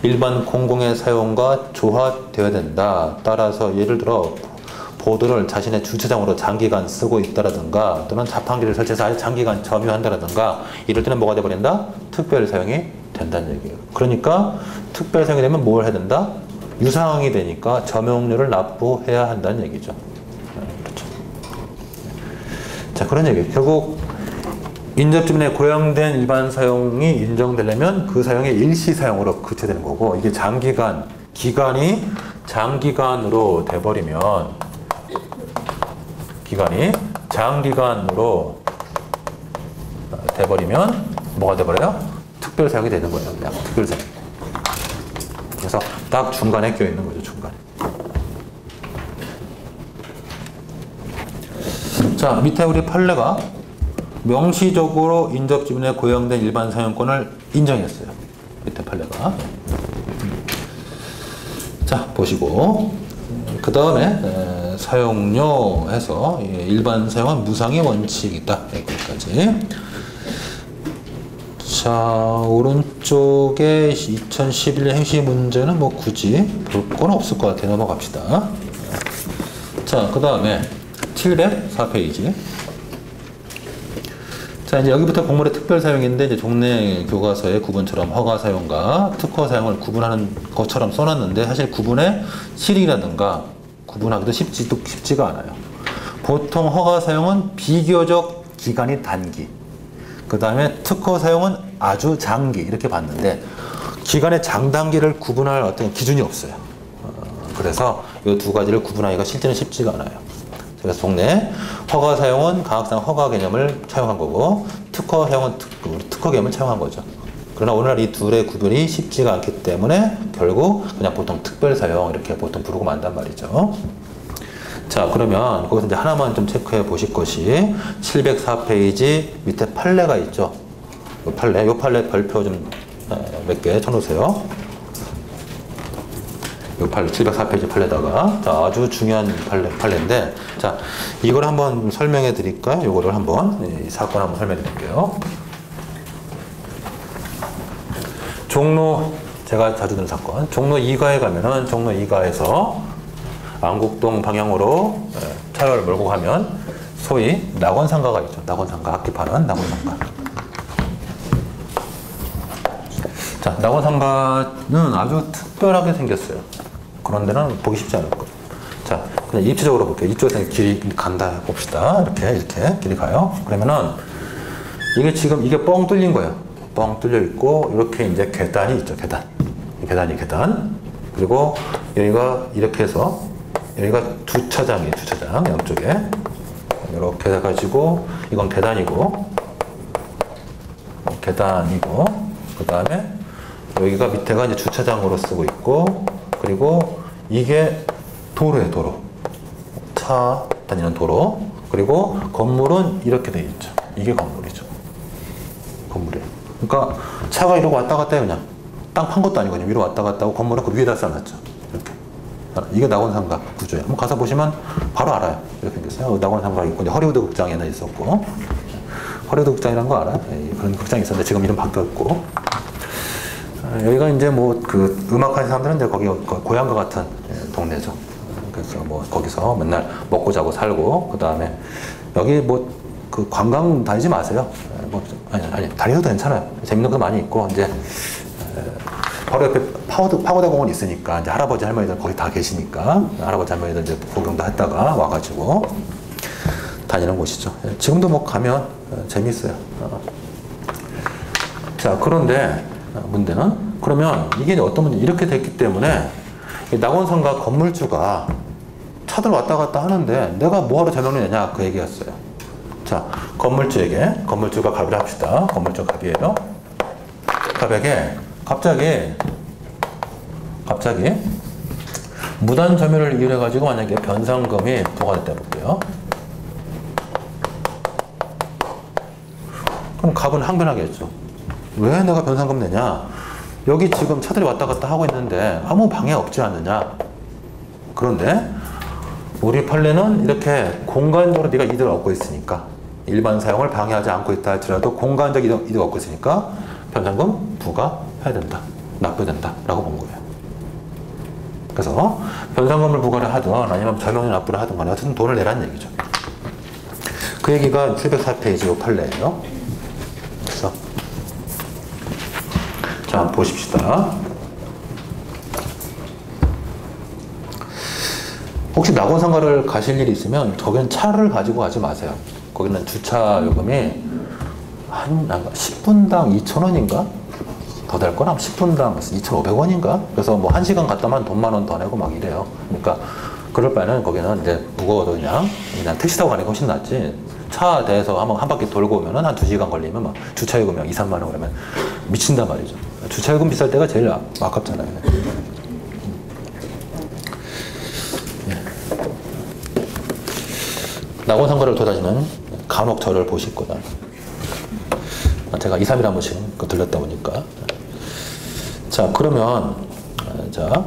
일반 공공의 사용과 조화되어야 된다. 따라서 예를 들어 보도를 자신의 주차장으로 장기간 쓰고 있다라든가, 또는 자판기를 설치해서 아주 장기간 점유한다라든가, 이럴 때는 뭐가 돼버린다? 특별 사용이 된다는 얘기예요. 그러니까 특별 사용이 되면 뭘 해야 된다? 유상이 되니까 점용료를 납부해야 한다는 얘기죠. 그렇죠. 자, 그런 얘기예요. 결국 인접주민의 고양된 일반 사용이 인정되려면 그 사용이 일시 사용으로 그쳐되는 거고, 이게 기간이 장기간으로 돼버리면, 뭐가 돼버려요? 특별 사용이 되는 거예요. 그냥 특별 사용. 그래서 딱 중간에 껴있는 거죠, 중간에. 자, 밑에 우리 판례가 명시적으로 인접주민의 고양된 일반 사용권을 인정했어요. 밑에 판례가. 자, 보시고, 그 다음에 사용료 해서 일반 사용은 무상의 원칙이다. 여기까지. 자, 오른쪽에 2011년 행시 문제는 뭐 굳이 볼 건 없을 것 같아요. 넘어갑시다. 자, 그 다음에 704페이지. 자, 이제 여기부터 공물의 특별 사용인데, 이제 종래 교과서의 구분처럼 허가 사용과 특허 사용을 구분하는 것처럼 써놨는데, 사실 구분의 실익이라든가 구분하기도 쉽지가 않아요. 보통 허가 사용은 비교적 기간이 단기, 그 다음에 특허 사용은 아주 장기, 이렇게 봤는데, 기간의 장단기를 구분할 어떤 기준이 없어요. 그래서 이 두 가지를 구분하기가 실제는 쉽지가 않아요. 그래서 종래 허가 사용은 강학상 허가 개념을 차용한 거고, 특허 사용은 특허 개념을 차용한 거죠. 그러나 오늘날 이 둘의 구분이 쉽지가 않기 때문에 결국 그냥 보통 특별 사용 이렇게 보통 부르고 만단 말이죠. 자, 그러면 거기서 이제 하나만 좀 체크해 보실 것이 704페이지 밑에 판례가 있죠. 요 판례 별표 좀 몇 개 쳐놓으세요. 요 판례 704페이지 판례다가, 자, 아주 중요한 판례인데, 자, 이걸 한번 설명해 드릴까요? 요거를 한번, 이 사건 한번 설명해 드릴게요. 종로, 제가 자주 듣는 사건, 종로 2가에 가면은 종로 2가에서 안국동 방향으로 차를 몰고 가면 소위 낙원상가가 있죠. 낙원상가, 악기 파는 낙원상가. 자, 낙원상가는 아주 특별하게 생겼어요. 그런 데는 보기 쉽지 않을 거예요. 자, 그냥 입체적으로 볼게요. 이쪽에서 길이 간다 봅시다. 이렇게 길이 가요. 그러면은 이게 지금 이게 뻥 뚫린 거예요. 뻥 뚫려 있고, 이렇게 이제 계단이 있죠. 계단. 그리고 여기가 이렇게 해서 여기가 주차장이에요. 주차장 양쪽에 이렇게 해가지고 이건 계단이고 그 다음에 여기가 밑에가 이제 주차장으로 쓰고 있고 그리고 이게 도로예요. 도로. 차 다니는 도로. 그리고 건물은 이렇게 돼 있죠. 이게 건물이죠. 건물이에요. 그러니까 차가 이러고 왔다 갔다 해요. 그냥 땅 판 것도 아니고 그냥 위로 왔다 갔다 하고 건물은 그 위에다 쌓아놨죠. 이렇게. 이게 낙원상가 구조예요. 한번 가서 보시면 바로 알아요. 이렇게 생겼어요. 낙원상가 있고 허리우드 극장에는 있었고 허리우드 극장이라는 거 알아요? 그런 극장이 있었는데 지금 이름 바뀌었고 여기가 이제 뭐 그 음악하는 사람들은 이제 거기 고향과 같은 동네죠. 그래서 뭐 거기서 맨날 먹고 자고 살고 그 다음에 여기 뭐 그 관광 다니지 마세요. 뭐 아니 다녀도 괜찮아요. 재밌는 거 많이 있고 이제 바로 옆에 파고다 공원 있으니까 이제 할아버지 할머니들 거기 다 계시니까 할아버지 할머니들 이제 구경도 했다가 와가지고 다니는 곳이죠. 지금도 뭐 가면 재밌어요. 자 그런데 문제는 그러면 이게 어떤 문제 이렇게 됐기 때문에 낙원상가 건물주가 차들 왔다 갔다 하는데 내가 뭐하러 조명을 내냐 그 얘기였어요. 자 건물주에게 건물주가 갑이라 합시다. 건물주 갑이에요. 갑에게 갑자기 무단 점유를 이유해 가지고 만약에 변상금이 부과됐다 볼게요. 그럼 갑은 항변하겠죠. 왜 내가 변상금 내냐? 여기 지금 차들이 왔다 갔다 하고 있는데 아무 방해 없지 않느냐? 그런데 우리 판례는 이렇게 공간적으로 네가 이득을 얻고 있으니까 일반 사용을 방해하지 않고 있다 할지라도 공간적 이득을 얻고 있으니까 변상금 부과해야 된다. 납부해야 된다. 라고 본 거예요. 그래서 변상금을 부과를 하든 아니면 절명료 납부를 하든 간에 어쨌든 돈을 내라는 얘기죠. 그 얘기가 704페이지 판례예요. 그래서 자, 한번 보십시다. 혹시 낙원상가를 가실 일이 있으면 거기는 차를 가지고 가지 마세요. 거기는 주차 요금이 한 10분당 2,000원인가? 더 될 거나 10분당 2,500원인가? 그래서 뭐 1시간 갔다만 돈 10,000원 더 내고 막 이래요. 그러니까 그럴 바에는 거기는 이제 무거워도 그냥 택시 타고 가는 게 훨씬 낫지. 차 대에서 한 바퀴 돌고 오면은 한 2시간 걸리면 막 주차요금이 2, 3만 원 그러면 미친단 말이죠. 주차요금 비쌀 때가 제일 아깝잖아요. 낙원상가를 돌아다니면 간혹 저를 보실 거다. 제가 2, 3일에 한 번씩 들렸다 보니까. 자, 그러면 자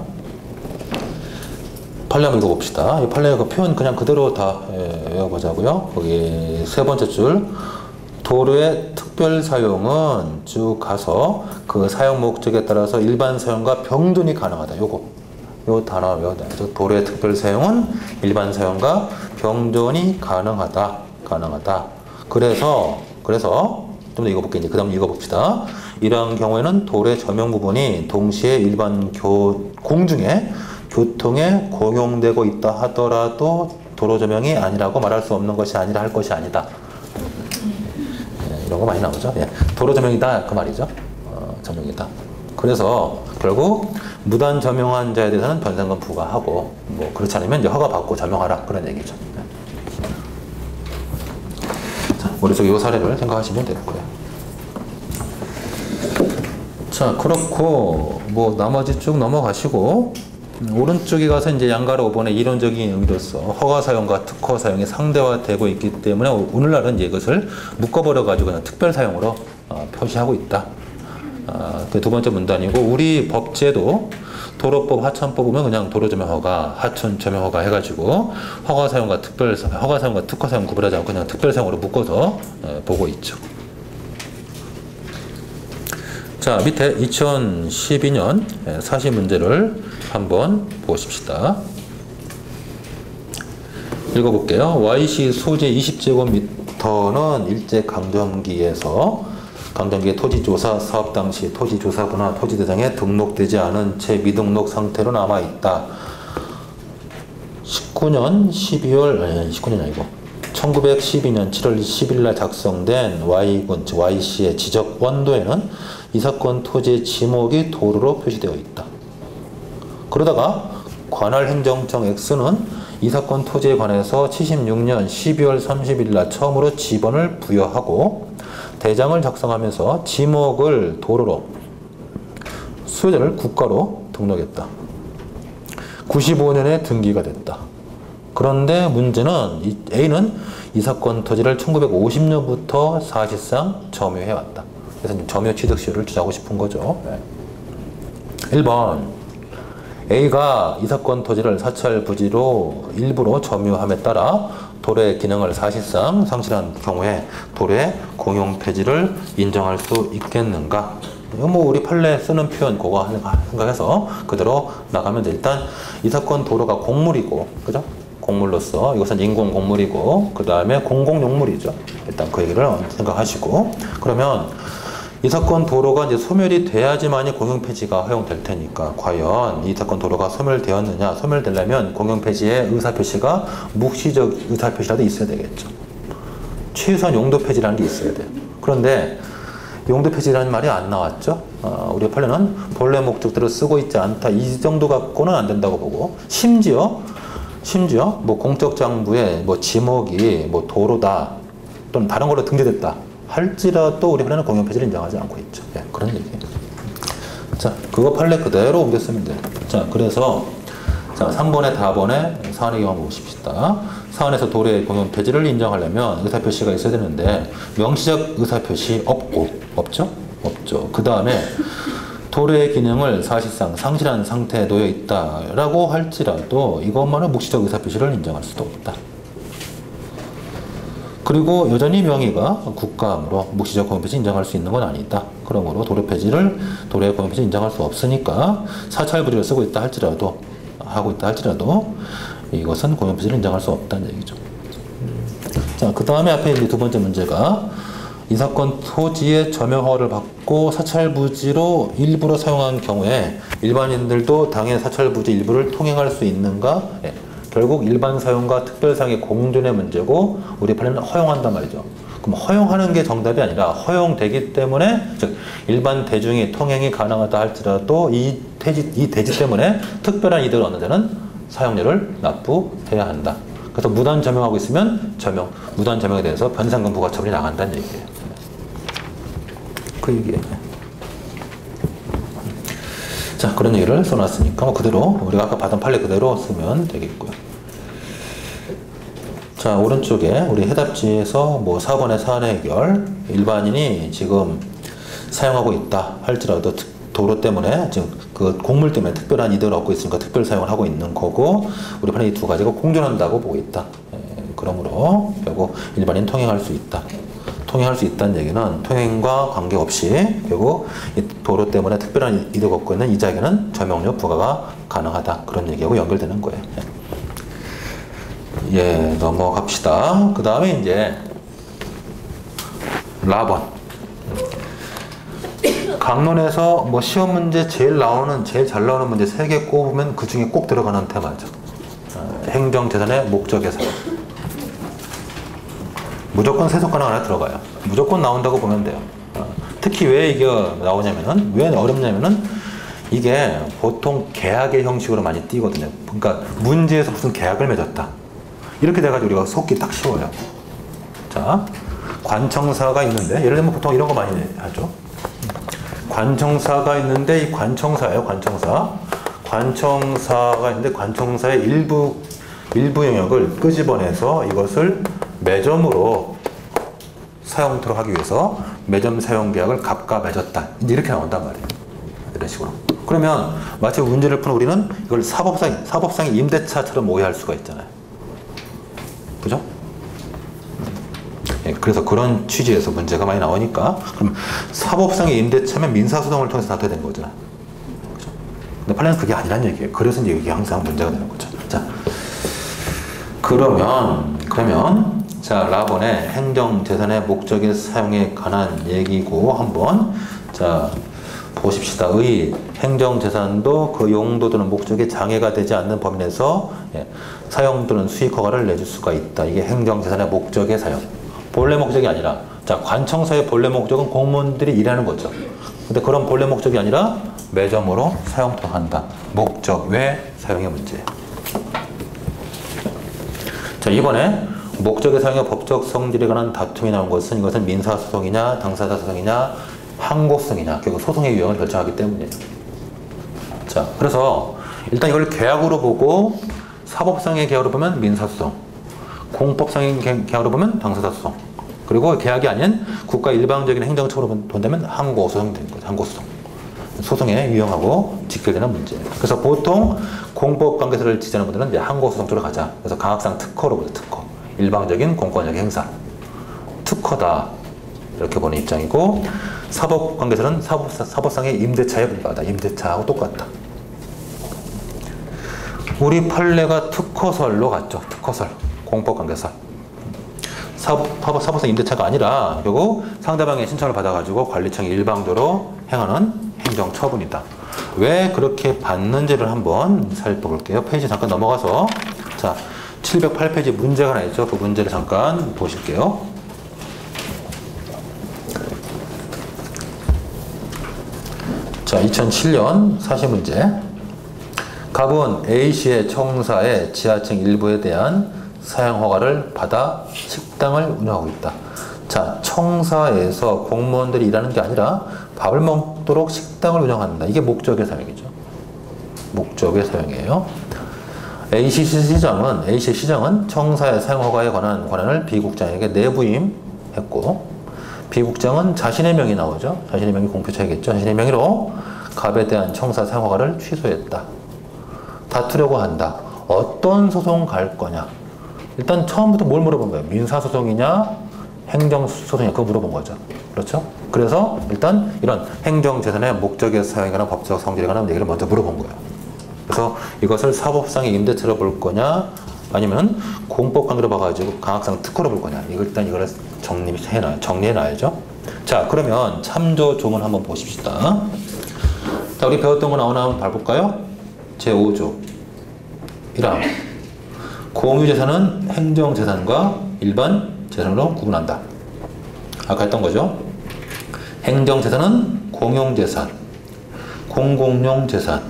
판례 한번 읽어봅시다. 이 판례 그 표현 그냥 그대로 다 외워보자고요. 거기 세 번째 줄 도로의 특별 사용은 쭉 가서 그 사용 목적에 따라서 일반 사용과 병존이 가능하다. 요 단어 외워야 돼. 도로의 특별 사용은 일반 사용과 병존이 가능하다. 그래서 좀 더 읽어볼게요. 이제 그 다음 읽어봅시다. 이러한 경우에는 도로의 저명 부분이 동시에 일반 공중에 교통에 공용되고 있다 하더라도 도로 조명이 아니라고 말할 수 없는 것이 아니라 할 것이 아니다. 이런 거 많이 나오죠. 도로 조명이다 그 말이죠. 조명이다. 그래서 결국 무단 조명한 자에 대해서는 변상금 부과하고 뭐 그렇지 않으면 이제 허가 받고 조명하라 그런 얘기죠. 자, 머릿속에 이 사례를 생각하시면 될 거예요. 자, 그렇고 뭐 나머지 쭉 넘어가시고 오른쪽에 가서 이제 양가로 5번의 이론적인 의미로서 허가 사용과 특허 사용이 상대화되고 있기 때문에 오늘날은 이제 이것을 묶어버려 가지고 그냥 특별 사용으로 표시하고 있다. 그 두 번째 문단이고 우리 법제도 도로법 하천법 보면 그냥 도로조명허가 하천 조명허가 해가지고 허가 사용과 특허 사용 구분하지 않고 그냥 특별 사용으로 묶어서 보고 있죠. 자, 밑에 2012년 사시 문제를 한번 보십시다. 읽어볼게요. YC 소재 20제곱미터는 일제 강정기의 토지조사 사업 당시 토지조사구나 토지 대상에 등록되지 않은 채 미등록 상태로 남아있다. 19년이 아니고 1912년 7월 10일 날 작성된 Y군, 즉 YC의 지적 원도에는 이 사건 토지의 지목이 도로로 표시되어 있다. 그러다가 관할 행정청 X는 이 사건 토지에 관해서 76년 12월 30일 날 처음으로 지번을 부여하고 대장을 작성하면서 지목을 도로로, 소유자를 국가로 등록했다. 95년에 등기가 됐다. 그런데 문제는 A는 이 사건 토지를 1950년부터 사실상 점유해왔다. 그래서 점유 취득시효를 주장하고 싶은 거죠. 1번 A가 이 사건 토지를 사찰 부지로 일부러 점유함에 따라 도로의 기능을 사실상 상실한 경우에 도로의 공용 폐지를 인정할 수 있겠는가? 이거 뭐 우리 판례 쓰는 표현 그거 생각해서 그대로 나가면 돼. 일단 이 사건 도로가 공물이고, 그죠? 공물로서 이것은 인공 공물이고, 그 다음에 공공용물이죠. 일단 그 얘기를 생각하시고, 그러면 이 사건 도로가 이제 소멸이 돼야지만이 공용 폐지가 허용될 테니까 과연 이 사건 도로가 소멸되었느냐? 소멸되려면 공용 폐지의 의사 표시가 묵시적 의사 표시라도 있어야 되겠죠. 최소한 용도 폐지라는 게 있어야 돼요. 그런데 용도 폐지라는 말이 안 나왔죠. 우리 판례는 본래 목적대로 쓰고 있지 않다. 이 정도 갖고는 안 된다고 보고, 심지어 뭐 공적 장부에 뭐 지목이 뭐 도로다 또는 다른 걸로 등재됐다 할지라도 우리 판례는 공용 폐지를 인정하지 않고 있죠. 예, 그런 얘기예요. 자, 그거 판례 그대로 옮겼으면 돼요. 자, 그래서 자, 3번에 4번에 사안의 경우 보십시다. 사안에서 도로의 공용 폐지를 인정하려면 의사표시가 있어야 되는데 명시적 의사표시 없죠? 없죠. 그 다음에 도로의 기능을 사실상 상실한 상태에 놓여 있다라고 할지라도 이것만은 묵시적 의사표시를 인정할 수도 없다. 그리고 여전히 명의가 국가함으로 묵시적 공용폐지 인정할 수 있는 건 아니다. 그러므로 도로의 공용폐지 인정할 수 없으니까 사찰 부지를 쓰고 있다 할지라도 이것은 공용폐지를 인정할 수 없다는 얘기죠. 자, 그 다음에 앞에 이제 두 번째 문제가 이 사건 토지의 점유허가를 받고 사찰부지로 일부러 사용한 경우에 일반인들도 당해 사찰부지 일부를 통행할 수 있는가? 예. 결국 일반 사용과 특별사용의 공존의 문제고 우리 판례는 허용한단 말이죠. 그럼 허용하는 게 정답이 아니라 허용되기 때문에, 즉 일반 대중이 통행이 가능하다 할지라도 이 대지 때문에 특별한 이득을 얻는 데는 사용료를 납부해야 한다. 그래서 무단 점용하고 있으면 무단 점용에 대해서 변상금 부과처분이 나간다는 얘기예요. 그 얘기예요. 자, 그런 얘기를 써놨으니까 뭐 그대로 우리가 아까 받은 판례 그대로 쓰면 되겠고요. 자, 오른쪽에 우리 해답지에서 뭐 4번의 사안의 해결, 일반인이 지금 사용하고 있다 할지라도 도로 때문에 지금 그 공물 때문에 특별한 이득을 얻고 있으니까 특별 사용을 하고 있는 거고, 우리 판례 이 두 가지가 공존한다고 보고 있다. 그러므로 결국 일반인 통행할 수 있다. 통행할 수 있다는 얘기는 통행과 관계없이 결국 이 도로 때문에 특별한 이득을 얻고 있는 이자에게는 점용료 부과가 가능하다. 그런 얘기하고 연결되는 거예요. 예, 넘어갑시다. 그 다음에 이제 라번. 강론에서 뭐 시험 문제 제일 잘 나오는 문제 3개 꼽으면 그 중에 꼭 들어가는 테마죠. 행정재산의 목적에서. 무조건 세속관행 하나 들어가요. 무조건 나온다고 보면 돼요. 특히 왜 이게 나오냐면은, 왜 어렵냐면은, 이게 보통 계약의 형식으로 많이 띄거든요. 그러니까 문제에서 무슨 계약을 맺었다. 이렇게 돼가지고 우리가 속기 딱 쉬워요. 자, 관청사가 있는데, 예를 들면 보통 이런 거 많이 하죠. 관청사가 있는데, 이 관청사예요, 관청사. 관청사가 있는데, 관청사의 일부 영역을 끄집어내서 이것을 매점으로 사용토록 하기 위해서 매점 사용 계약을 갑과 맺었다. 이렇게 나온단 말이에요. 이런 식으로. 그러면 마치 문제를 푸는 우리는 이걸 사법상의 임대차처럼 오해할 수가 있잖아요. 그죠? 예, 그래서 그런 취지에서 문제가 많이 나오니까, 그럼 사법상의 임대차면 민사소송을 통해서 다퉈야 되는 거잖아요. 그죠? 근데 판례는 그게 아니란 얘기예요. 그래서 이제 이게 항상 문제가 되는 거죠. 자, 그러면 자, 라본의 행정재산의 목적의 사용에 관한 얘기고 한번 자 보십시다. 의 행정재산도 그 용도 또는 목적에 장애가 되지 않는 범위 내에서 사용 또는 수익 허가를 내줄 수가 있다. 이게 행정재산의 목적의 사용. 본래 목적이 아니라, 자, 관청사의 본래 목적은 공무원들이 일하는 거죠. 근데 그런 본래 목적이 아니라 매점으로 사용토록 한다. 목적 외 사용의 문제. 자, 이번에 목적의 사용의 법적 성질에 관한 다툼이 나온 것은 이것은 민사소송이냐 당사자 소송이냐 항고성이냐 결국 소송의 유형을 결정하기 때문이에요. 자, 그래서 일단 이걸 계약으로 보고 사법상의 계약으로 보면 민사소송, 공법상의 계약으로 보면 당사자 소송, 그리고 계약이 아닌 국가 일방적인 행정처로 본다면 항고소송이 되는 거죠. 항고소송. 소송에 유형하고 직결되는 문제. 그래서 보통 공법관계서를 지지하는 분들은 이제 항고소송 쪽으로 가자. 그래서 강학상 특허로 보죠. 특허. 일방적인 공권력 행사. 특허다. 이렇게 보는 입장이고, 사법관계서는 사법상의 임대차에 불과하다. 임대차하고 똑같다. 우리 판례가 특허설로 갔죠. 특허설. 공법관계설. 사법상 임대차가 아니라 결국 상대방의 신청을 받아가지고 관리청이 일방적으로 행하는 행정처분이다. 왜 그렇게 받는지를 한번 살펴볼게요. 페이지 잠깐 넘어가서 자 708페이지 문제가 하나 있죠. 그 문제를 잠깐 보실게요. 자 2007년 사시문제. 갑은 A씨의 청사의 지하층 일부에 대한 사용 허가를 받아 식당을 운영하고 있다. 자, 청사에서 공무원들이 일하는 게 아니라 밥을 먹도록 식당을 운영한다. 이게 목적의 사용이죠. 목적의 사용이에요. A씨 시장은 청사의 사용 허가에 관한 권한을 B국장에게 내부임했고, B국장은 자신의 명이 나오죠. 자신의 명이 공표처이겠죠. 자신의 명의로 갑에 대한 청사 사용 허가를 취소했다. 다투려고 한다. 어떤 소송 갈 거냐? 일단 처음부터 뭘 물어본 거예요? 민사소송이냐 행정소송이냐 그거 물어본 거죠. 그렇죠? 그래서 일단 이런 행정재산의 목적의 사용에 관한 법적 성질에 관한 얘기를 먼저 물어본 거예요. 그래서 이것을 사법상의 임대차로 볼 거냐 아니면 공법관계로 봐가지고 강학상 특허로 볼 거냐 이거를 정리해놔야죠. 자, 그러면 참조 조문 한번 보십시다. 자, 우리 배웠던 거 나오나 한번 봐볼까요? 제5조 1항 공유재산은 행정재산과 일반 재산으로 구분한다. 아까 했던 거죠. 행정재산은 공용재산, 공공용 재산,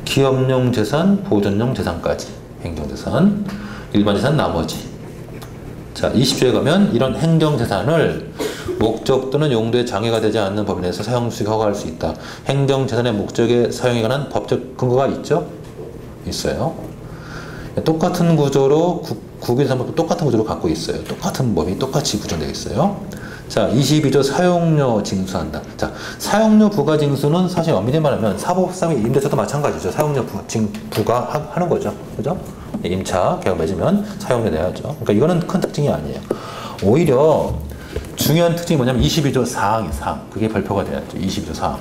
기업용 재산, 보존용 재산까지 행정재산, 일반 재산 나머지. 자, 20조에 가면 이런 행정재산을 목적 또는 용도에 장애가 되지 않는 범위 내에서 사용 수익 허가할 수 있다. 행정재산의 목적의 사용에 관한 법적 근거가 있죠? 있어요. 똑같은 구조로 국유재산법도 똑같은 구조로 갖고 있어요. 똑같은 법이 똑같이 구조되어 있어요. 자, 22조 사용료 징수한다. 자, 사용료 부과 징수는 사실 엄밀히 말하면 사법상의 임대차도 마찬가지죠. 사용료 부과하는 거죠. 그죠? 임차 계약 맺으면 사용료 내야죠. 그러니까 이거는 큰 특징이 아니에요. 오히려 중요한 특징이 뭐냐면 22조 사항이에요. 사항. 그게 발표가 돼야죠. 22조 사항.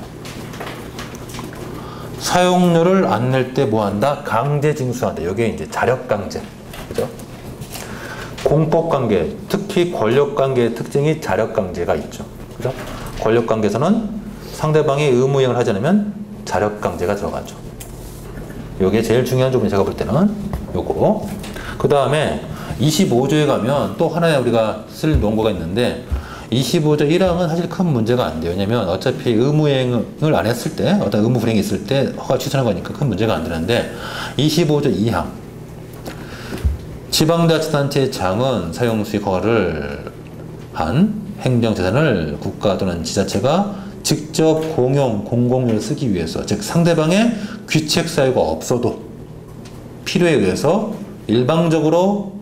사용료를 안 낼 때 뭐 한다? 강제 징수한다. 이게 이제 자력강제. 그죠? 공법관계, 특히 권력관계의 특징이 자력강제가 있죠. 그죠? 권력관계에서는 상대방이 의무이행을 하지 않으면 자력강제가 들어가죠. 이게 제일 중요한 점이 제가 볼 때는 요거. 그 다음에 25조에 가면 또 하나의 우리가 쓸 논거가 있는데 25조 1항은 사실 큰 문제가 안 돼요. 왜냐면 어차피 의무이행을 안 했을 때, 어떤 의무 불이행이 있을 때 허가 취소하는 거니까 큰 문제가 안 되는데 25조 2항. 지방자치단체의 장은 사용수익 허가를 한 행정재산을 국가 또는 지자체가 직접 공공료를 쓰기 위해서, 즉 상대방의 귀책 사유가 없어도 필요에 의해서 일방적으로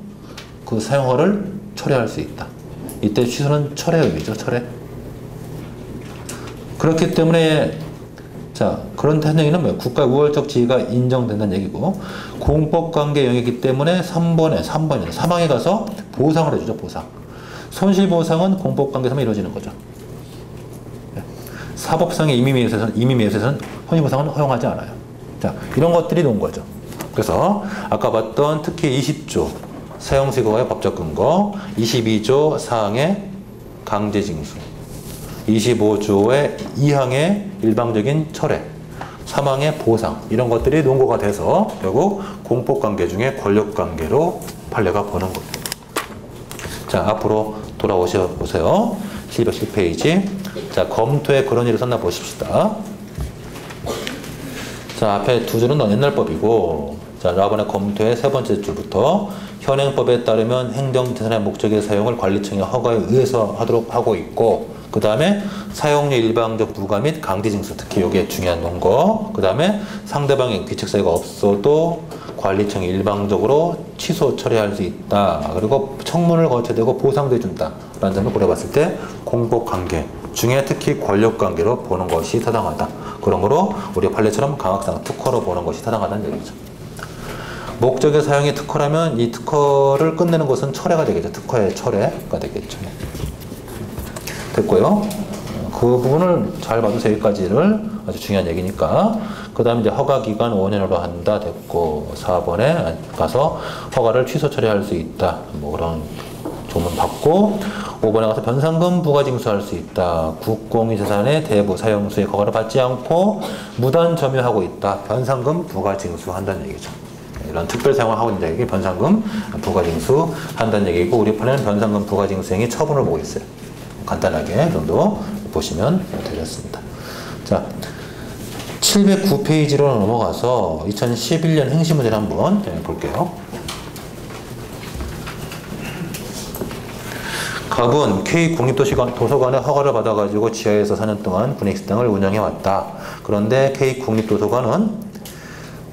그 사용허를 철회할 수 있다. 이때 취소는 철회의 의미죠. 철회. 그렇기 때문에 자, 그런 행위는 뭐예요? 국가 우월적 지위가 인정된다는 얘기고, 공법관계 영역이기 때문에 3번이죠. 사망에 가서 보상을 해주죠. 보상. 손실보상은 공법관계에서만 이루어지는 거죠. 사법상의 임의미에서는 손실보상은 허용하지 않아요. 자, 이런 것들이 놓은 거죠. 그래서 아까 봤던 특히 20조 사용수익허가의 법적 근거, 22조 사항의 강제징수, 25조의 2항의 일방적인 철회, 3항의 보상, 이런 것들이 논거가 돼서 결국 공법관계 중에 권력관계로 판례가 보는 거예요. 자, 앞으로 돌아오셔 보세요. 710페이지. 자, 검토에 그런 일을 썼나 보십시다. 자, 앞에 두 줄은 옛날 법이고, 자, 라번의 검토의 세 번째 줄부터 현행법에 따르면 행정재산의 목적의 사용을 관리청의 허가에 의해서 하도록 하고 있고, 그 다음에 사용료 일방적 부과 및 강제징수, 특히 이게 중요한 논거. 그 다음에 상대방의 귀책 사유가 없어도 관리청이 일방적으로 취소 처리할 수 있다. 그리고 청문을 거쳐야 되고 보상도 해준다. 라는 점을 고려봤을 때 공복관계 중에 특히 권력관계로 보는 것이 타당하다. 그러므로 우리 판례처럼 강학상 특허로 보는 것이 타당하다는 얘기죠. 목적의 사용이 특허라면 이 특허를 끝내는 것은 철회가 되겠죠. 특허의 철회가 되겠죠. 됐고요. 그 부분을 잘 봐주세요. 여기까지를 아주 중요한 얘기니까. 그 다음에 이제 허가 기간 5년으로 한다. 됐고 4번에 가서 허가를 취소 처리할 수 있다. 뭐 그런 조문 받고 5번에 가서 변상금 부과 징수할 수 있다. 국공유 재산의 대부 사용 수익 허가를 받지 않고 무단 점유하고 있다. 변상금 부과 징수한다는 얘기죠. 이런 특별 사용을 하고 있는 자에게 변상금 부과 징수한다는 얘기고 우리 판에는 변상금 부과 징수행위 처분을 보고 있어요. 간단하게 정도 보시면 되겠습니다. 자, 709페이지로 넘어가서 2011년 행시 문제를 한번 볼게요. 갑은 K 국립도서관의 허가를 받아가지고 지하에서 4년 동안 분식당을 운영해왔다. 그런데 K 국립도서관은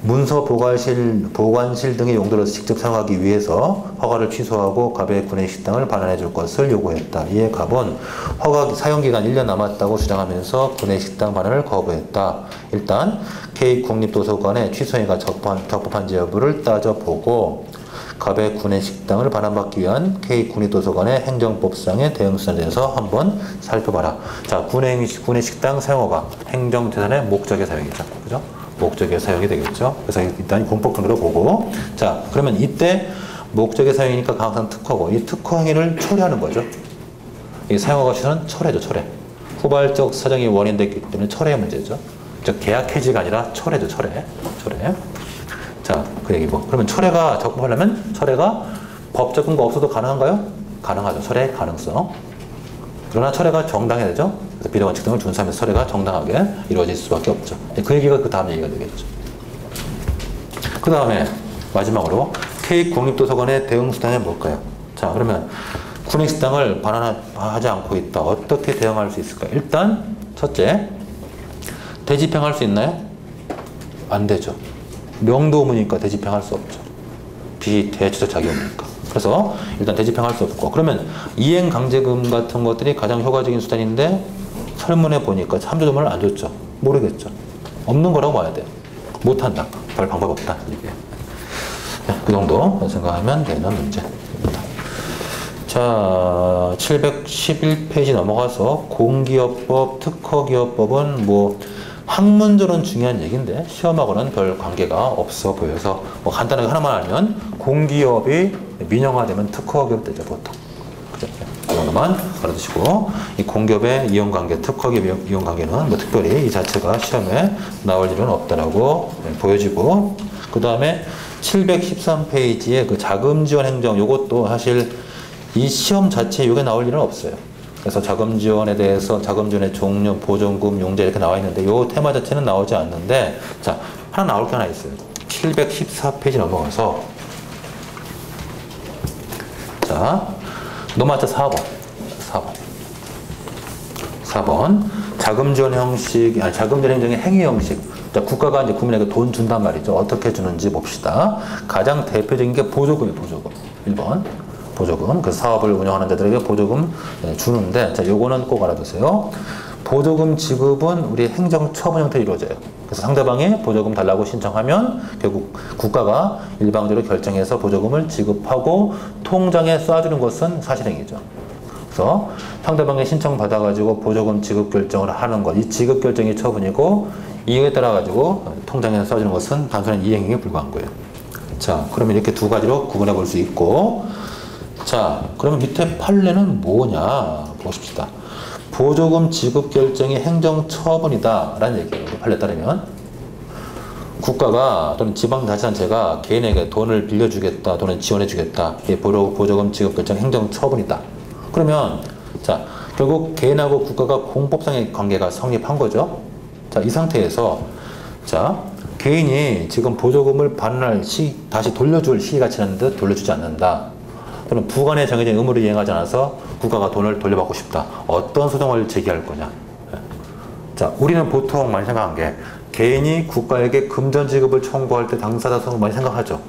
문서 보관실 등의 용도로 직접 사용하기 위해서 허가를 취소하고 갑의 구내식당을 반환해 줄 것을 요구했다. 이에 갑은 허가 사용기간 1년 남았다고 주장하면서 구내식당 반환을 거부했다. 일단 K 국립도서관의 취소행위가 적법한지 여부를 따져보고 갑의 구내식당을 반환받기 위한 K 국립도서관의 행정법상의 대응수단에 대해서 한번 살펴봐라. 자, 구내식당 사용허가 행정재산의 목적의 사용이죠. 그죠? 목적의 사용이 되겠죠. 그래서 일단 공법 정도로 보고, 자, 그러면 이때 목적의 사용이니까 강학상 특허고, 이 특허 행위를 철회하는 거죠. 이 사용허가 취소는 철회죠, 철회. 후발적 사정이 원인됐기 때문에 철회의 문제죠. 즉 계약 해지가 아니라 철회죠, 철회. 철회. 자, 그 얘기고. 그러면 철회가 적법하려면 철회가 법적 근거 없어도 가능한가요? 가능하죠. 철회의 가능성. 그러나 철회가 정당해야 되죠. 그래서 비례원칙 등을 준수하면서 철회가 정당하게 이루어질 수밖에 없죠. 그 얘기가 그 다음 얘기가 되겠죠. 그 다음에 마지막으로 K 국립도서관의 대응수단은 뭘까요? 자, 그러면 구내식당을 반환하지 않고 있다. 어떻게 대응할 수 있을까요? 일단 첫째, 대집행할 수 있나요? 안 되죠. 명도무니까 대집행할 수 없죠. 비대체적 자기업이니까. 그래서 일단 대집행할 수 없고, 그러면 이행강제금 같은 것들이 가장 효과적인 수단인데 설문해 보니까 참조점을 안 줬죠. 모르겠죠. 없는 거라고 봐야 돼요. 못한다. 별 방법 없다. 이게. 그 정도 생각하면 되는 문제입니다. 자, 711페이지 넘어가서 공기업법, 특허기업법은 뭐 학문적으로는 중요한 얘기인데 시험하고는 별 관계가 없어 보여서 뭐 간단하게 하나만 알면 공기업이 민영화되면 특허기업 되죠, 보통. 그죠? 그 정도만 알아두시고 이 공기업의 이용관계, 특허기업 이용관계는 뭐 특별히 이 자체가 시험에 나올 일은 없다라고 보여지고, 그 다음에 713페이지에 그 자금 지원 행정, 요것도 사실 이 시험 자체에 이게 나올 일은 없어요. 그래서 자금 지원에 대해서 자금 지원의 종류, 보존금, 용자 이렇게 나와 있는데 요 테마 자체는 나오지 않는데, 자, 하나 나올 게 하나 있어요. 714페이지 넘어가서, 자, 넘어왔죠. 4번. 자금 지원 형식, 아니, 자금 지원 행정의 행위 형식. 자, 국가가 이제 국민에게 돈 준단 말이죠. 어떻게 주는지 봅시다. 가장 대표적인 게 보조금이에요, 보조금. 1번. 보조금. 그 사업을 운영하는 자들에게 보조금 주는데, 자, 요거는 꼭 알아두세요. 보조금 지급은 우리 행정처분 형태로 이루어져요. 그래서 상대방이 보조금 달라고 신청하면 결국 국가가 일방적으로 결정해서 보조금을 지급하고 통장에 쏴주는 것은 사실행위죠. 그래서 상대방의 신청 받아가지고 보조금 지급 결정을 하는 것, 이 지급 결정이 처분이고 이에 따라가지고 통장에 쏴주는 것은 단순한 이행행위에 불과한 거예요. 자, 그러면 이렇게 두 가지로 구분해 볼 수 있고, 자, 그러면 밑에 판례는 뭐냐 보십시다. 보조금 지급 결정이 행정처분이다 라는 얘기예요. 판례에 따르면 국가가 또는 지방자치단체가 개인에게 돈을 빌려주겠다, 돈을 지원해주겠다, 보조금 지급 결정 행정처분이다. 그러면 자, 결국 개인하고 국가가 공법상의 관계가 성립한 거죠. 자, 이 상태에서 자, 개인이 지금 보조금을 반환할 다시 돌려줄 시기가 지났는데 돌려주지 않는다. 또는 부관에 정해진 의무를 이행하지 않아서 국가가 돈을 돌려받고 싶다. 어떤 소송을 제기할 거냐. 자, 우리는 보통 많이 생각한 게 개인이 국가에게 금전 지급을 청구할 때 당사자 소송을 많이 생각하죠.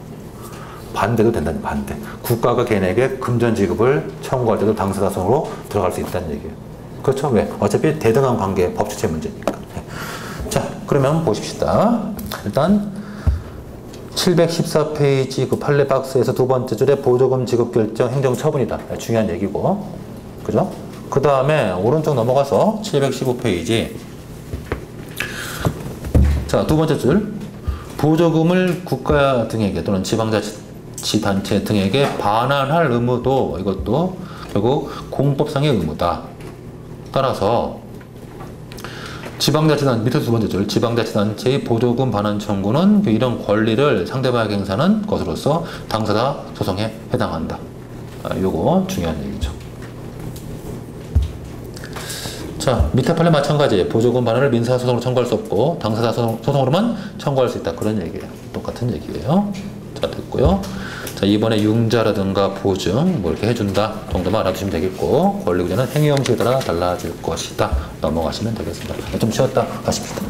반대도 된다는 반대. 국가가 개인에게 금전 지급을 청구할 때도 당사자 소송으로 들어갈 수 있다는 얘기예요. 그렇죠? 왜? 어차피 대등한 관계 법 주체 문제니까. 자, 그러면 보십시다. 일단 714페이지 그 판례 박스에서 두 번째 줄에 보조금 지급 결정 행정 처분이다. 중요한 얘기고. 그죠? 그 다음에 오른쪽 넘어가서 715페이지. 자, 두 번째 줄. 보조금을 국가 등에게 또는 지방자치단체 등에게 반환할 의무도 이것도 결국 공법상의 의무다. 따라서 지방자치단 밑에 두 번째 줄 지방자치단체의 보조금 반환 청구는 이런 권리를 상대방에게 행사하는 것으로서 당사자 소송에 해당한다. 요거 중요한 얘기죠. 자, 밑에 판례 마찬가지. 보조금 반환을 민사소송으로 청구할 수 없고 당사자 소송으로만 청구할 수 있다. 그런 얘기예요. 똑같은 얘기예요. 자, 됐고요. 자, 이번에 융자라든가 보증 뭐 이렇게 해준다 정도만 알아두시면 되겠고 권리 구제는 행위 형식에 따라 달라질 것이다. 넘어가시면 되겠습니다. 좀 쉬었다 가십시다.